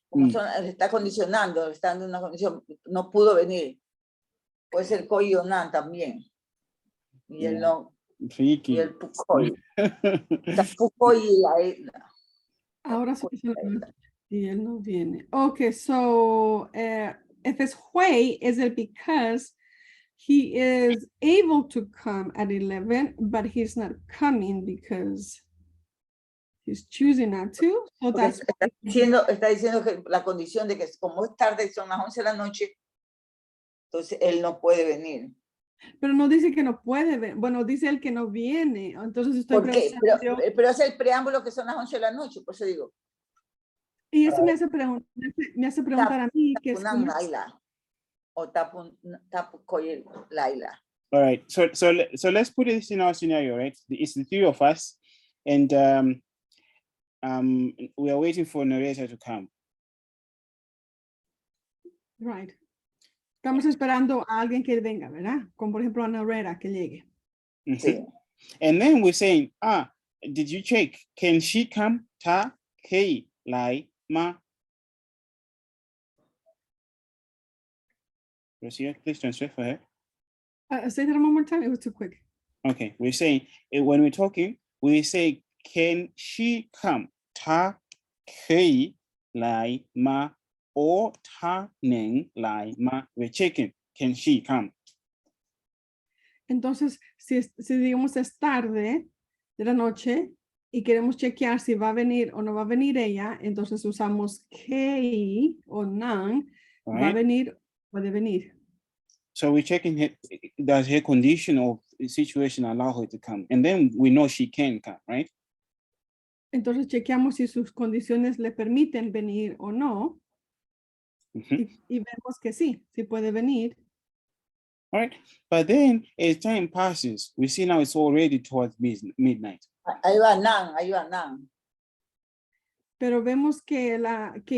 Speaker 3: como está condicionando, está dando una condición, no pudo venir. Puede ser COI o NAN también. Y él no.
Speaker 1: Tricky.
Speaker 3: Y el PUCOI. Está PUCOI y la isla.
Speaker 2: Ahora sí y él no viene. Okay, so if it's Hui, is it because he is able to come at 11, but he's not coming because he's choosing not to? So that's
Speaker 3: está diciendo que la condición de que como es tarde, son las 11 de la noche, entonces él no puede venir.
Speaker 2: Pero no dice que no puede venir. Bueno, dice él que no viene. Entonces estoy
Speaker 3: ¿Por qué? Pero es el preámbulo que son las 11 de la noche, por eso digo.
Speaker 2: Y eso me hace preguntar a mí que es como...
Speaker 3: O tapu koye laila.
Speaker 1: All right, so let's put this in our scenario, right? It's the 3 of us, and we are waiting for narrator to come.
Speaker 2: Right. Estamos esperando a alguien que venga, ¿verdad? Como por ejemplo a Herrera que llegue.
Speaker 1: Mhm.
Speaker 3: Sí.
Speaker 1: And then we're saying, did you check? Can she come? Ta, kei, lai, ma. Rosia, please translate for her.
Speaker 2: Say that one more time. It was too quick.
Speaker 1: Okay, we're saying, when we're talking, we say, can she come? Ta, kei, lai, ma, or ta, neng, lai, ma. We're checking, can she come?
Speaker 2: Entonces, si digamos es tarde de la noche y queremos chequear si va a venir o no va a venir ella, entonces usamos que o nan, va a
Speaker 1: Right?
Speaker 2: venir, puede venir.
Speaker 1: So we're checking does her condition or situation allow her to come? And then we know she can come, right?
Speaker 2: Entonces chequeamos si sus condiciones le permiten venir o no
Speaker 1: Mhm.
Speaker 2: y vemos que sí puede venir.
Speaker 1: All right. But then as time passes, we see now it's already towards midnight.
Speaker 3: Ahí va Nan, ahí va Nan.
Speaker 2: Pero vemos que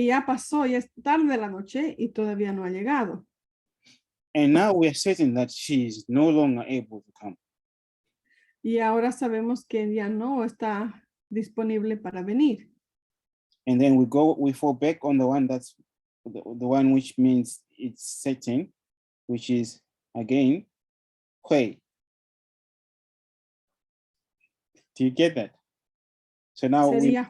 Speaker 2: ya pasó, ya es tarde de la noche y todavía no ha llegado.
Speaker 1: And now we are certain that she is no longer able to come.
Speaker 2: Y ahora sabemos que ya no está disponible para venir.
Speaker 1: And then we fall back on the one that's the one which means it's certain, which is again, hui. Do you get that? So now we
Speaker 2: Sería,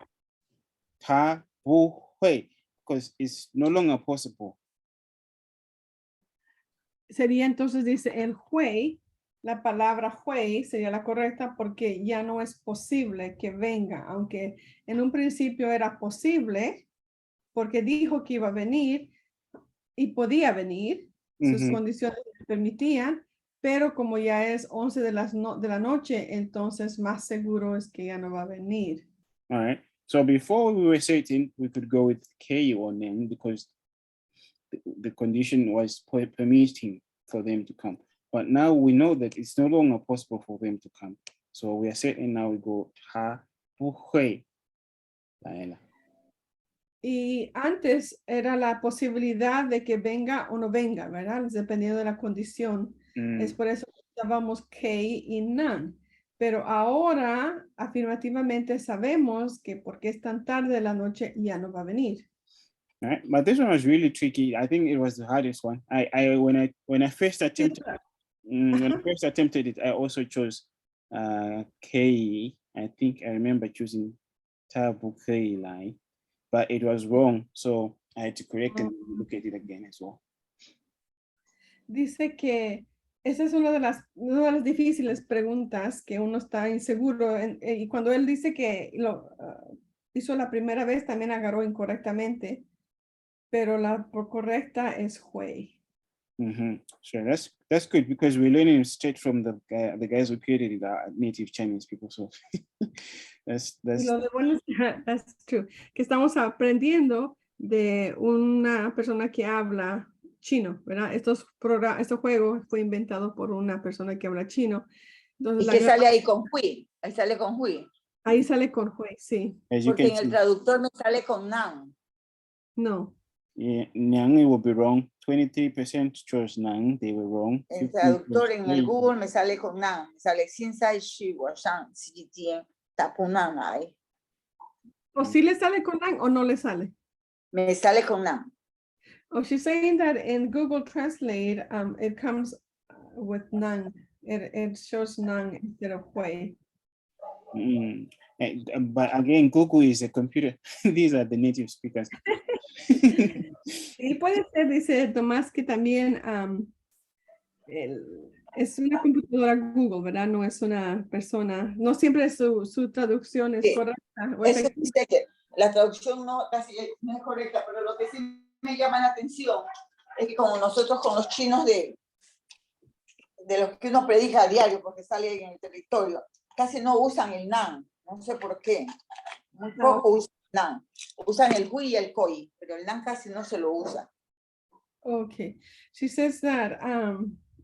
Speaker 1: ta bu hui, because it's no longer possible.
Speaker 2: sería entonces, dice el juez, la palabra juez sería la correcta porque ya no es posible que venga, aunque en un principio era posible porque dijo que iba a venir y podía venir, sus
Speaker 1: Mhm.
Speaker 2: condiciones le permitían, pero como ya es 11 de la noche, entonces más seguro es que ya no va a venir.
Speaker 1: All right. So before we were certain, we could go with K or Nen because the condition was permitting for them to come. But now we know that it's no longer possible for them to come. So we are certain now we go ha bu hui.
Speaker 2: Y antes era la posibilidad de que venga o no venga, ¿verdad? Dependiendo de la condición. Es por eso que usábamos que y nan. Pero ahora afirmativamente sabemos que porque es tan tarde de la noche ya no va a venir.
Speaker 1: All right. But this one was really tricky. I think it was the hardest one. When I first attempted it, I also chose K. I think I remember choosing Tabu K line, but it was wrong. So I had to correct and look at it again as well.
Speaker 2: Dice que esa es una de las difíciles preguntas que uno está inseguro. Y cuando él dice que lo hizo la primera vez, también agarró incorrectamente. Pero la correcta es Hui.
Speaker 1: Sure, that's good because we're learning straight from the guys who created it, native Chinese people. So that's
Speaker 2: Lo de bueno, that's true. Que estamos aprendiendo de una persona que habla chino, ¿verdad? Este juego fue inventado por una persona que habla chino. Entonces,
Speaker 3: ¿Y qué sale ahí con Hui? Ahí sale con Hui.
Speaker 2: Ahí sale con Hui, sí.
Speaker 3: Porque en el traductor me sale con Nan.
Speaker 2: No.
Speaker 1: Yeah, Nyang, it will be wrong. 23% chose Nang, they were wrong.
Speaker 3: El traductor en el Google me sale con Nan. Me sale sin sai shi wo shang si jian ta pu nan ai.
Speaker 2: ¿O sí le sale con Nan o no le sale?
Speaker 3: Me sale con Nan.
Speaker 2: Oh, she's saying that in Google Translate, it comes with Nan. It shows Nan instead of Hui.
Speaker 1: But again, Google is a computer. These are the native speakers.
Speaker 2: Y puede ser, dice Tomás, que también es una computadora Google, ¿verdad? No es una persona. No siempre su traducción es correcta.
Speaker 3: Eso dice que la traducción no casi no es correcta, pero lo que sí me llama la atención es que como nosotros con los chinos de los que uno predica a diario, porque sale en el territorio, casi no usan el nan. No sé por qué. Muy poco usan el nan. Usan el hui y el koi, pero el nan casi no se lo usa.
Speaker 2: Okay. She says that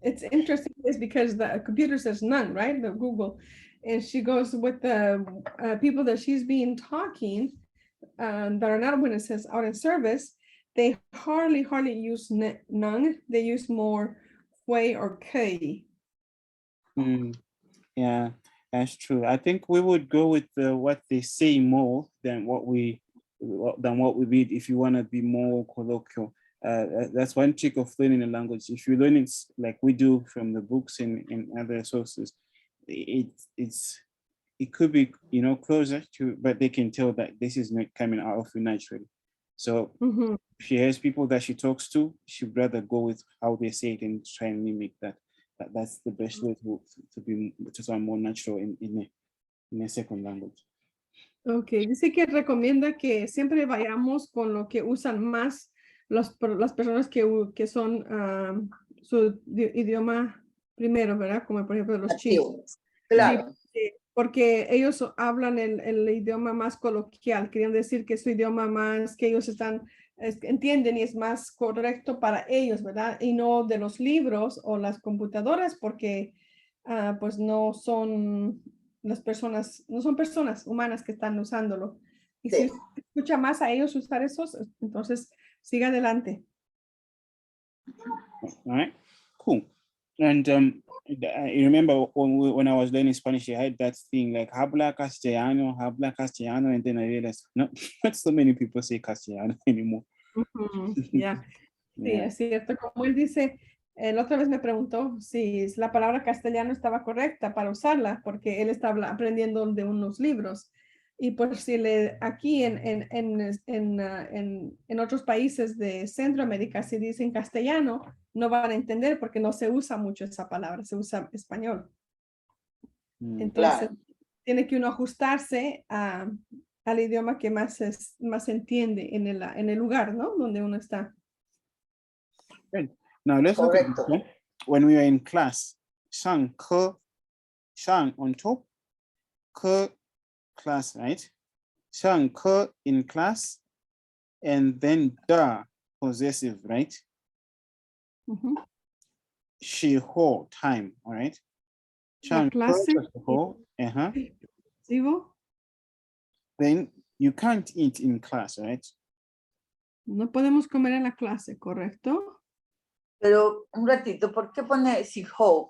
Speaker 2: it's interesting is because the computer says none, right? The Google. And she goes with the people that she's been talking, that are not when it says out in service, they hardly use none. They use more fue or que.
Speaker 1: Yeah, that's true. I think we would go with what they say more than what we read if you want to be more colloquial. That's one trick of learning a language. If you learn it like we do from the books and other sources, it could be, you know, closer to, but they can tell that this is not coming out of you naturally. So if she has people that she talks to, she'd rather go with how they say it and try and mimic that. That's the best way to sound more natural in a second language.
Speaker 2: Ok, dice que recomienda que siempre vayamos con lo que usan más las personas que son su idioma primero, ¿verdad? Como por ejemplo los chinos.
Speaker 3: Claro.
Speaker 2: Sí, porque ellos hablan el idioma más coloquial, querían decir que su idioma más que ellos entienden y es más correcto para ellos, ¿verdad? Y no de los libros o las computadoras, porque pues no son personas humanas que están usándolo. Y
Speaker 3: Sí.
Speaker 2: si usted escucha más a ellos usar esos, entonces siga adelante.
Speaker 1: All right, cool. And I remember when I was learning Spanish, I had that thing like habla castellano, and then I realized no, not so many people say castellano anymore.
Speaker 2: Yeah. Sí, es cierto. Como él dice, la otra vez me preguntó si la palabra castellano estaba correcta para usarla, porque él está aprendiendo de unos libros. Y pues si aquí en otros países de Centroamérica, si dicen castellano, no van a entender porque no se usa mucho esa palabra, se usa español. Entonces,
Speaker 3: Claro.
Speaker 2: tiene que uno ajustarse al idioma que más se entiende en el lugar, ¿no? Donde uno está.
Speaker 1: Good. Now let's look at this one. When we were in class, shang on top, ke class, right? Shang ke in class, and then da possessive, right? She ho time, all right?
Speaker 2: La clase.
Speaker 1: Then you can't eat in class, right?
Speaker 2: No podemos comer en la clase, ¿correcto?
Speaker 3: Pero un ratito, ¿por qué pone shiho?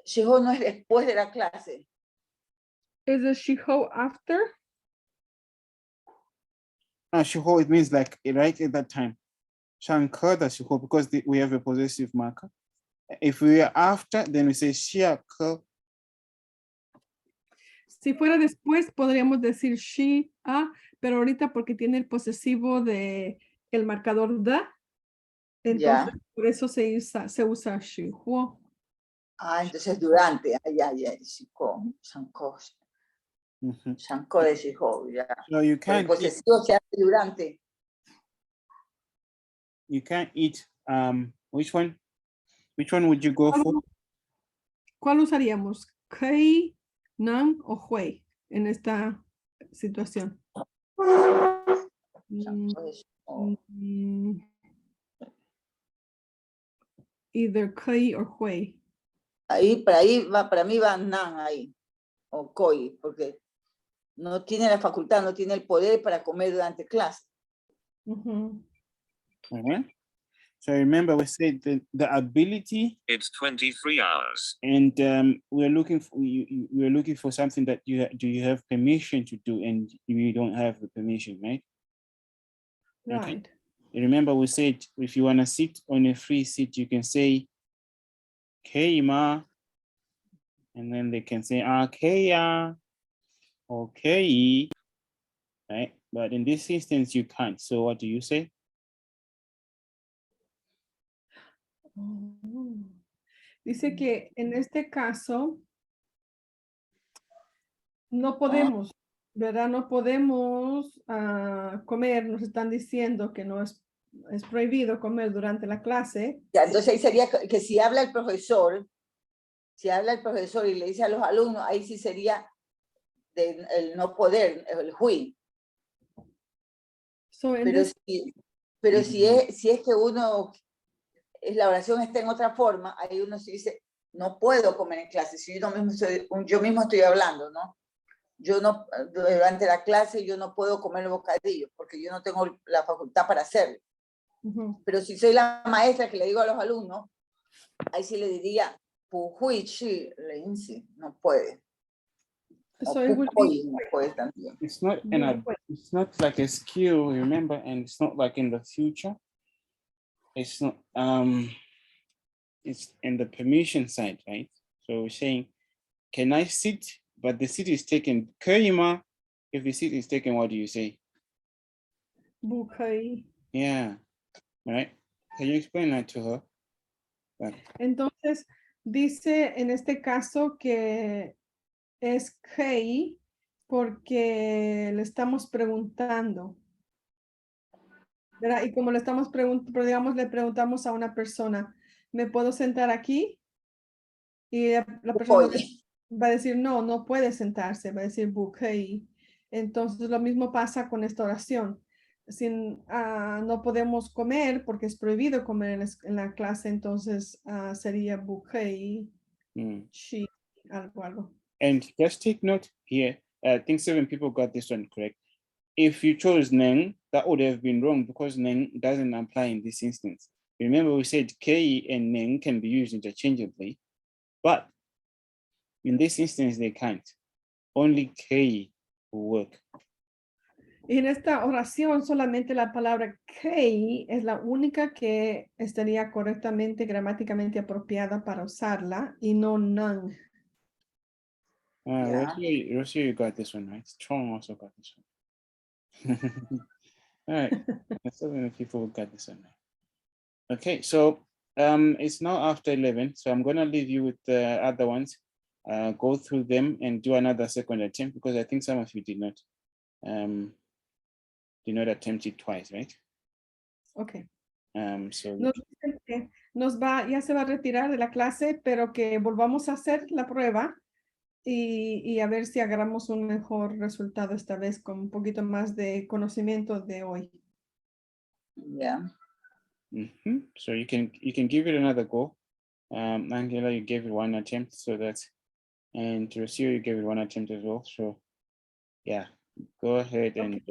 Speaker 3: Shiho no es después de la clase.
Speaker 2: Is the shiho after?
Speaker 1: Shiho, it means like right at that time. Shankar, that's shiho, because we have a possessive marker. If we are after, then we say shiaka.
Speaker 2: Si fuera después, podríamos decir shi, pero ahorita porque tiene el posesivo de el marcador da, entonces por eso se usa shiho.
Speaker 3: Entonces durante, shiho, shanko. Shanko de shiho, ya.
Speaker 1: So you can't.
Speaker 3: El posesivo se hace durante.
Speaker 1: You can't eat. Which one? Which one would you go for?
Speaker 2: ¿Cuál usaríamos? Kei, nan o hui en esta situación. Either kei or hui.
Speaker 3: Para mí va nan ahí, o koi, porque no tiene la facultad, no tiene el poder para comer durante clase.
Speaker 1: So remember, we said the ability.
Speaker 4: It's 23 hours.
Speaker 1: And we're looking for something that you have permission to do, and you don't have the permission, right?
Speaker 2: Right.
Speaker 1: Okay. Remember, we said if you want to sit on a free seat, you can say "Keima," and then they can say "Keya," or "Kei," right? But in this instance, you can't. So what do you say?
Speaker 2: Dice que en este caso no podemos, ¿verdad? No podemos comer, nos están diciendo que no es prohibido comer durante la clase.
Speaker 3: Ya, entonces ahí sería que si habla el profesor y le dice a los alumnos, ahí sí sería el no poder, el hui.
Speaker 2: So
Speaker 3: pero si es que uno, la oración está en otra forma, ahí uno sí dice, no puedo comer en clase, si yo mismo estoy hablando, ¿no? yo no, durante la clase yo no puedo comer el bocadillo porque yo no tengo la facultad para hacerlo. Pero si soy la maestra que le digo a los alumnos, ahí sí le diría, no puede.
Speaker 2: So it would be,
Speaker 3: No puede también.
Speaker 1: It's not it's not like a skill, remember, and it's not like in the future. It's not it's in the permission side, right? So we're saying, can I sit? But the seat is taken. Kerima, if the seat is taken, what do you say?
Speaker 2: bukai.
Speaker 1: Yeah. All right. Can you explain that to her?
Speaker 2: Entonces, dice en este caso que es kei porque le estamos preguntando, ¿verdad? Y como le estamos preguntando, digamos, le preguntamos a una persona, ¿me puedo sentar aquí? Y la persona va a decir, no, no puede sentarse, va a decir bukai. Entonces, lo mismo pasa con esta oración. No podemos comer porque es prohibido comer en la clase, entonces sería bukai, shi, algo.
Speaker 1: And just take note here. I think 7 people got this one correct. If you chose Neng, that would have been wrong because Neng doesn't apply in this instance. Remember, we said K and Neng can be used interchangeably, but in this instance, they can't. Only K will work.
Speaker 2: Y en esta oración solamente la palabra kei es la única que estaría correctamente, gramáticamente apropiada para usarla y no nang.
Speaker 1: Rosie, you got this one, right? Chong also got this one. All right. So many people got this one. Okay, so it's now after 11, so I'm gonna leave you with the other ones. Go through them and do another second attempt because I think some of you did not attempt it twice, right?
Speaker 2: Okay.
Speaker 1: So
Speaker 2: ya se va a retirar de la clase, pero que volvamos a hacer la prueba y a ver si agarramos un mejor resultado esta vez con un poquito más de conocimiento de hoy.
Speaker 3: Yeah.
Speaker 1: So you can give it another go. Angela, you gave it one attempt, so that's, and Rocio, you gave it one attempt as well. So yeah, go ahead and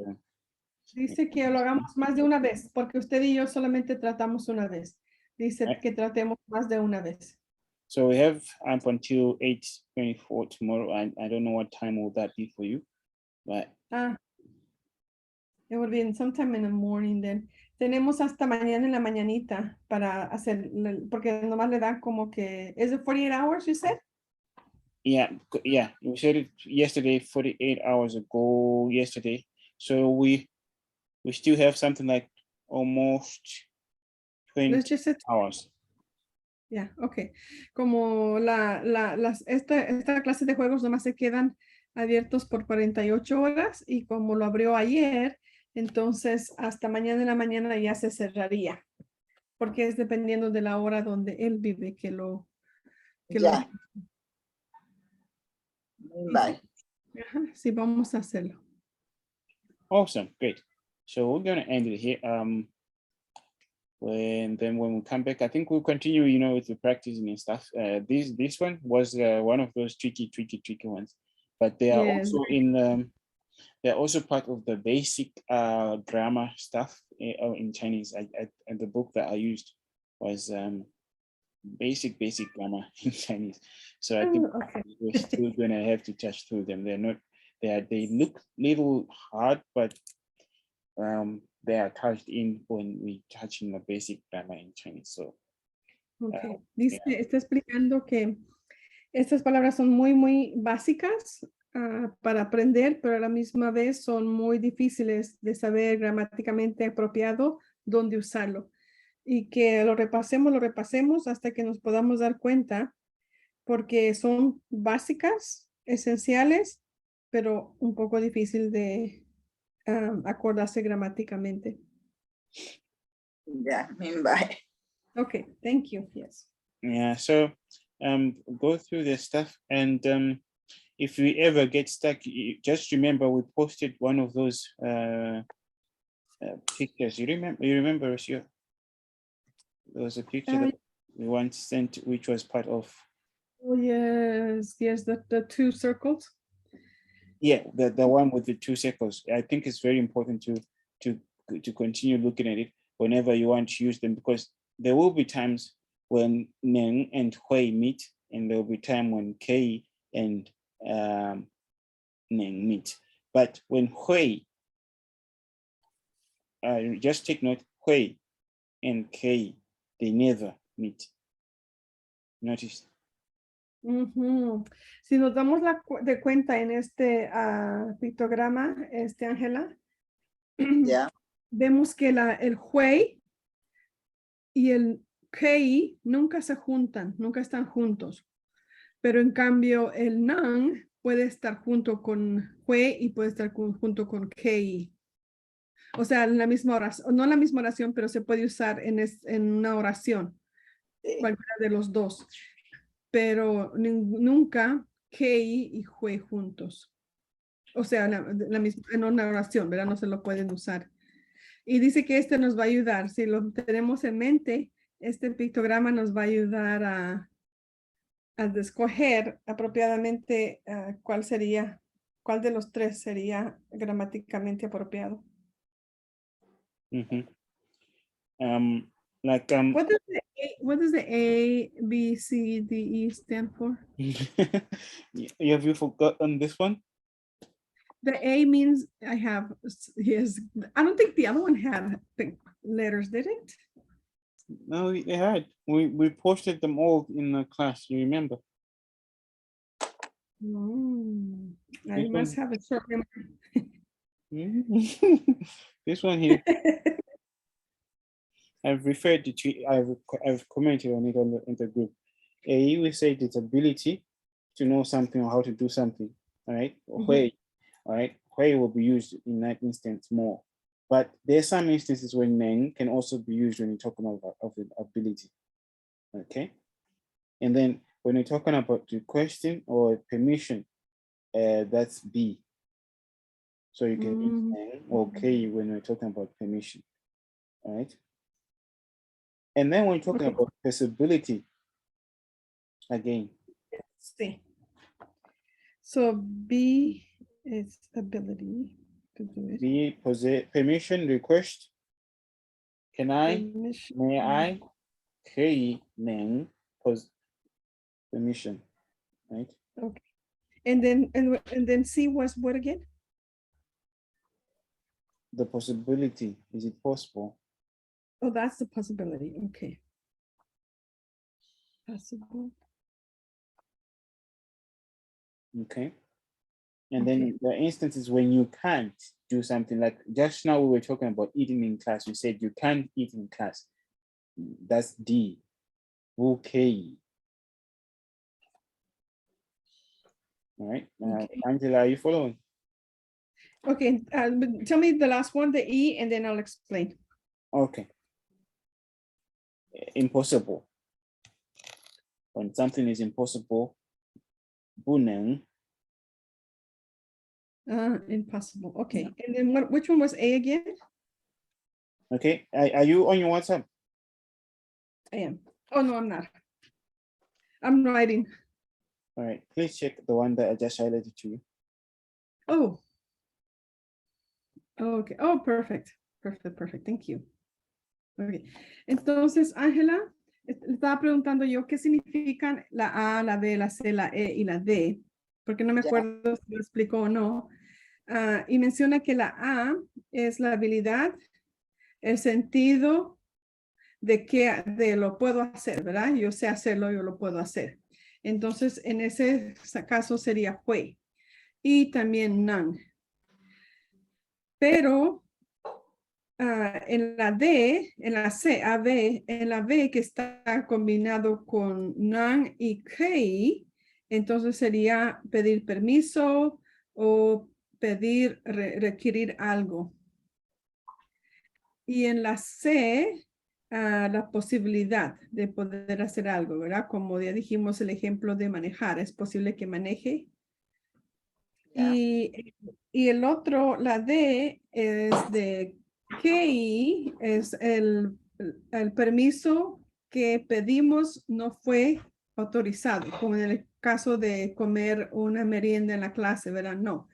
Speaker 2: dice que lo hagamos más de una vez, porque usted y yo solamente tratamos una vez. Dice que tratemos más de una vez.
Speaker 1: So we have up until 8:24 tomorrow. I don't know what time will that be for you, but
Speaker 2: it will be sometime in the morning then. Tenemos hasta mañana en la mañanita para hacer, porque nomás le da como que, is it 48 hours you said?
Speaker 1: Yeah, we said it yesterday, 48 hours ago yesterday. So we still have something like almost 20 hours.
Speaker 2: Yeah, okay. Como esta clase de juegos nomás se quedan abiertos por 48 horas y como lo abrió ayer, entonces hasta mañana en la mañana ya se cerraría, porque es dependiendo de la hora donde él vive que lo
Speaker 3: Bye.
Speaker 2: sí, vamos a hacerlo.
Speaker 1: Awesome, great. So we're gonna end it here. When we come back, I think we'll continue, with the practicing and stuff. This one was one of those tricky ones, but they are also they're also part of the basic grammar stuff in Chinese. And the book that I used was basic grammar in Chinese. So I think we're still gonna have to touch through them. They look little hard, but they are touched in when we touch in the basic grammar in Chinese. So
Speaker 2: Dice, está explicando que estas palabras son muy, muy básicas para aprender, pero a la misma vez son muy difíciles de saber gramáticamente apropiado dónde usarlo. Y que lo repasemos hasta que nos podamos dar cuenta, porque son básicas, esenciales, pero un poco difícil de acordarse gramáticamente.
Speaker 3: Yeah, bye.
Speaker 2: Okay, thank you. Yes.
Speaker 1: Yeah, so go through this stuff, and if we ever get stuck, just remember we posted one of those pictures. You remember, Rocio? There was a picture that we once sent, which was part of.
Speaker 2: Oh yes, the two circles.
Speaker 1: Yeah, the one with the 2 circles. I think it's very important to continue looking at it whenever you want to use them, because there will be times when Neng and Hui meet, and there will be time when K and Neng meet. But when Hui, just take note, Hui and K, they never meet. Notice.
Speaker 2: Ujú. Si nos damos de cuenta en este pictograma, Ángela,
Speaker 3: ¿Ya?
Speaker 2: vemos que el Hui y el Kei nunca se juntan, nunca están juntos. Pero en cambio el Nang puede estar junto con Hui y puede estar junto con Kei. O sea, en la misma oración, no en la misma oración, pero se puede usar en una oración, cualquiera de los dos. Pero nunca Kei y Hui juntos. O sea, la misma, en una oración, ¿verdad? No se lo pueden usar. Y dice que este nos va a ayudar. Si lo tenemos en mente, este pictograma nos va a ayudar a escoger apropiadamente cuál de los 3 sería gramáticamente apropiado. What does the A, B, C, D, E stand for?
Speaker 1: Have you forgotten this one?
Speaker 2: The A means I have, yes. I don't think the other one had letters, did it?
Speaker 1: No, they had. We posted them all in the class. You remember?
Speaker 2: I
Speaker 1: This
Speaker 2: must
Speaker 1: one.
Speaker 2: have a short memory.
Speaker 1: This one here. I've referred to. I've commented on it in the group. A, we say it's ability to know something or how to do something. All right. Hui, all right. Hui will be used in that instance more. But there are some instances where Neng can also be used when you're talking about ability. Okay. And then when you're talking about the question or permission, that's B. So you can use Neng or K when we're talking about permission. All right. And then when you're talking about possibility, again.
Speaker 2: Sí. So B is ability to do it.
Speaker 1: B, permission, request. Can I?
Speaker 2: Permission.
Speaker 1: May I? K, Neng, permission, right?
Speaker 2: Okay. And then C was what again?
Speaker 1: The possibility. Is it possible?
Speaker 2: Oh, that's the possibility. Okay. Possible.
Speaker 1: Okay. And then the instances when you can't do something, like just now we were talking about eating in class. You said you can't eat in class. That's D. Okay. All right.
Speaker 2: Okay.
Speaker 1: Angela, are you following?
Speaker 2: Okay. Tell me the last one, the E, and then I'll explain.
Speaker 1: Okay. Impossible. When something is impossible, buneng.
Speaker 2: Impossible. Okay. And then which one was A again?
Speaker 1: Okay. Are you on your WhatsApp?
Speaker 2: I am. Oh, no, I'm not. I'm writing.
Speaker 1: All right. Please check the one that I just highlighted to you.
Speaker 2: Oh. Okay. Oh, perfect. Perfect. Thank you. Okay. Entonces, Ángela, le estaba preguntando yo qué significan la A, la B, la C, la E y la D, porque no me acuerdo si lo explicó o no. Y menciona que la A es la habilidad, el sentido de lo puedo hacer, ¿verdad? Yo sé hacerlo, yo lo puedo hacer. Entonces, en ese caso sería Hui y también Nang. Pero en la D, en la C, A, B, en la B que está combinado con Nang y Kei, entonces sería pedir permiso o pedir, requerir algo. Y en la C, la posibilidad de poder hacer algo, ¿verdad? Como ya dijimos el ejemplo de manejar, es posible que maneje. Y el otro, la D, es de KI, es el permiso que pedimos no fue autorizado, como en el caso de comer una merienda en la clase, ¿verdad? No.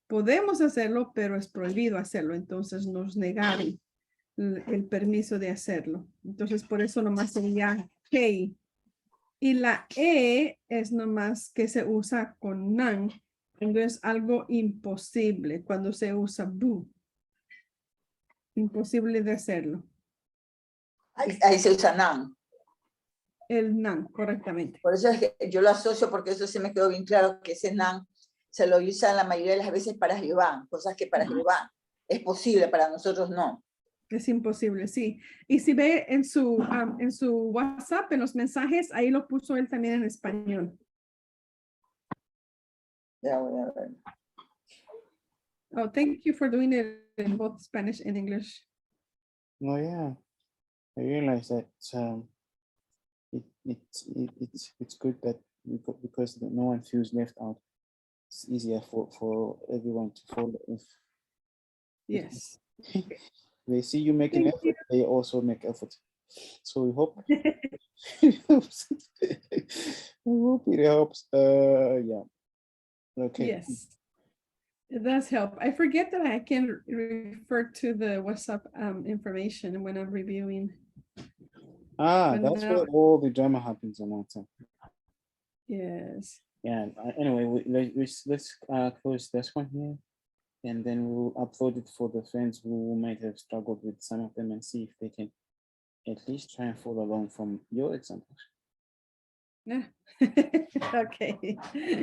Speaker 2: podemos hacerlo, pero es prohibido hacerlo. Entonces nos negaron el permiso de hacerlo. Entonces por eso nomás sería hey. Y la E es nomás que se usa con nan, cuando es algo imposible, cuando se usa bu. Imposible de hacerlo.
Speaker 3: Ahí se usa nan.
Speaker 2: El nan, correctamente.
Speaker 3: Por eso es que yo lo asocio, porque eso se me quedó bien claro, que ese nan se lo usa la mayoría de las veces para Jehová, cosas que para Jehová es posible, para nosotros no.
Speaker 2: Es imposible, sí. Y si ve en su WhatsApp, en los mensajes, ahí lo puso él también en español.
Speaker 3: Ya voy a ver.
Speaker 2: Oh, thank you for doing it in both Spanish and English.
Speaker 1: Oh yeah, I realize that it's good that because no one feels left out. It's easier for everyone to follow. If
Speaker 2: Yes.
Speaker 1: they see you making
Speaker 2: Thank
Speaker 1: effort, they also make effort. So we hope I hope it helps. Yeah. Okay.
Speaker 2: Yes. It does help. I forget that I can refer to the WhatsApp information when I'm reviewing. But
Speaker 1: That's
Speaker 2: now-
Speaker 1: where all the drama happens on WhatsApp.
Speaker 2: Yes.
Speaker 1: Yeah. Anyway, let's close this one here, and then we'll upload it for the friends who might have struggled with some of them and see if they can at least try and follow along from your examples.
Speaker 2: Yeah. Okay.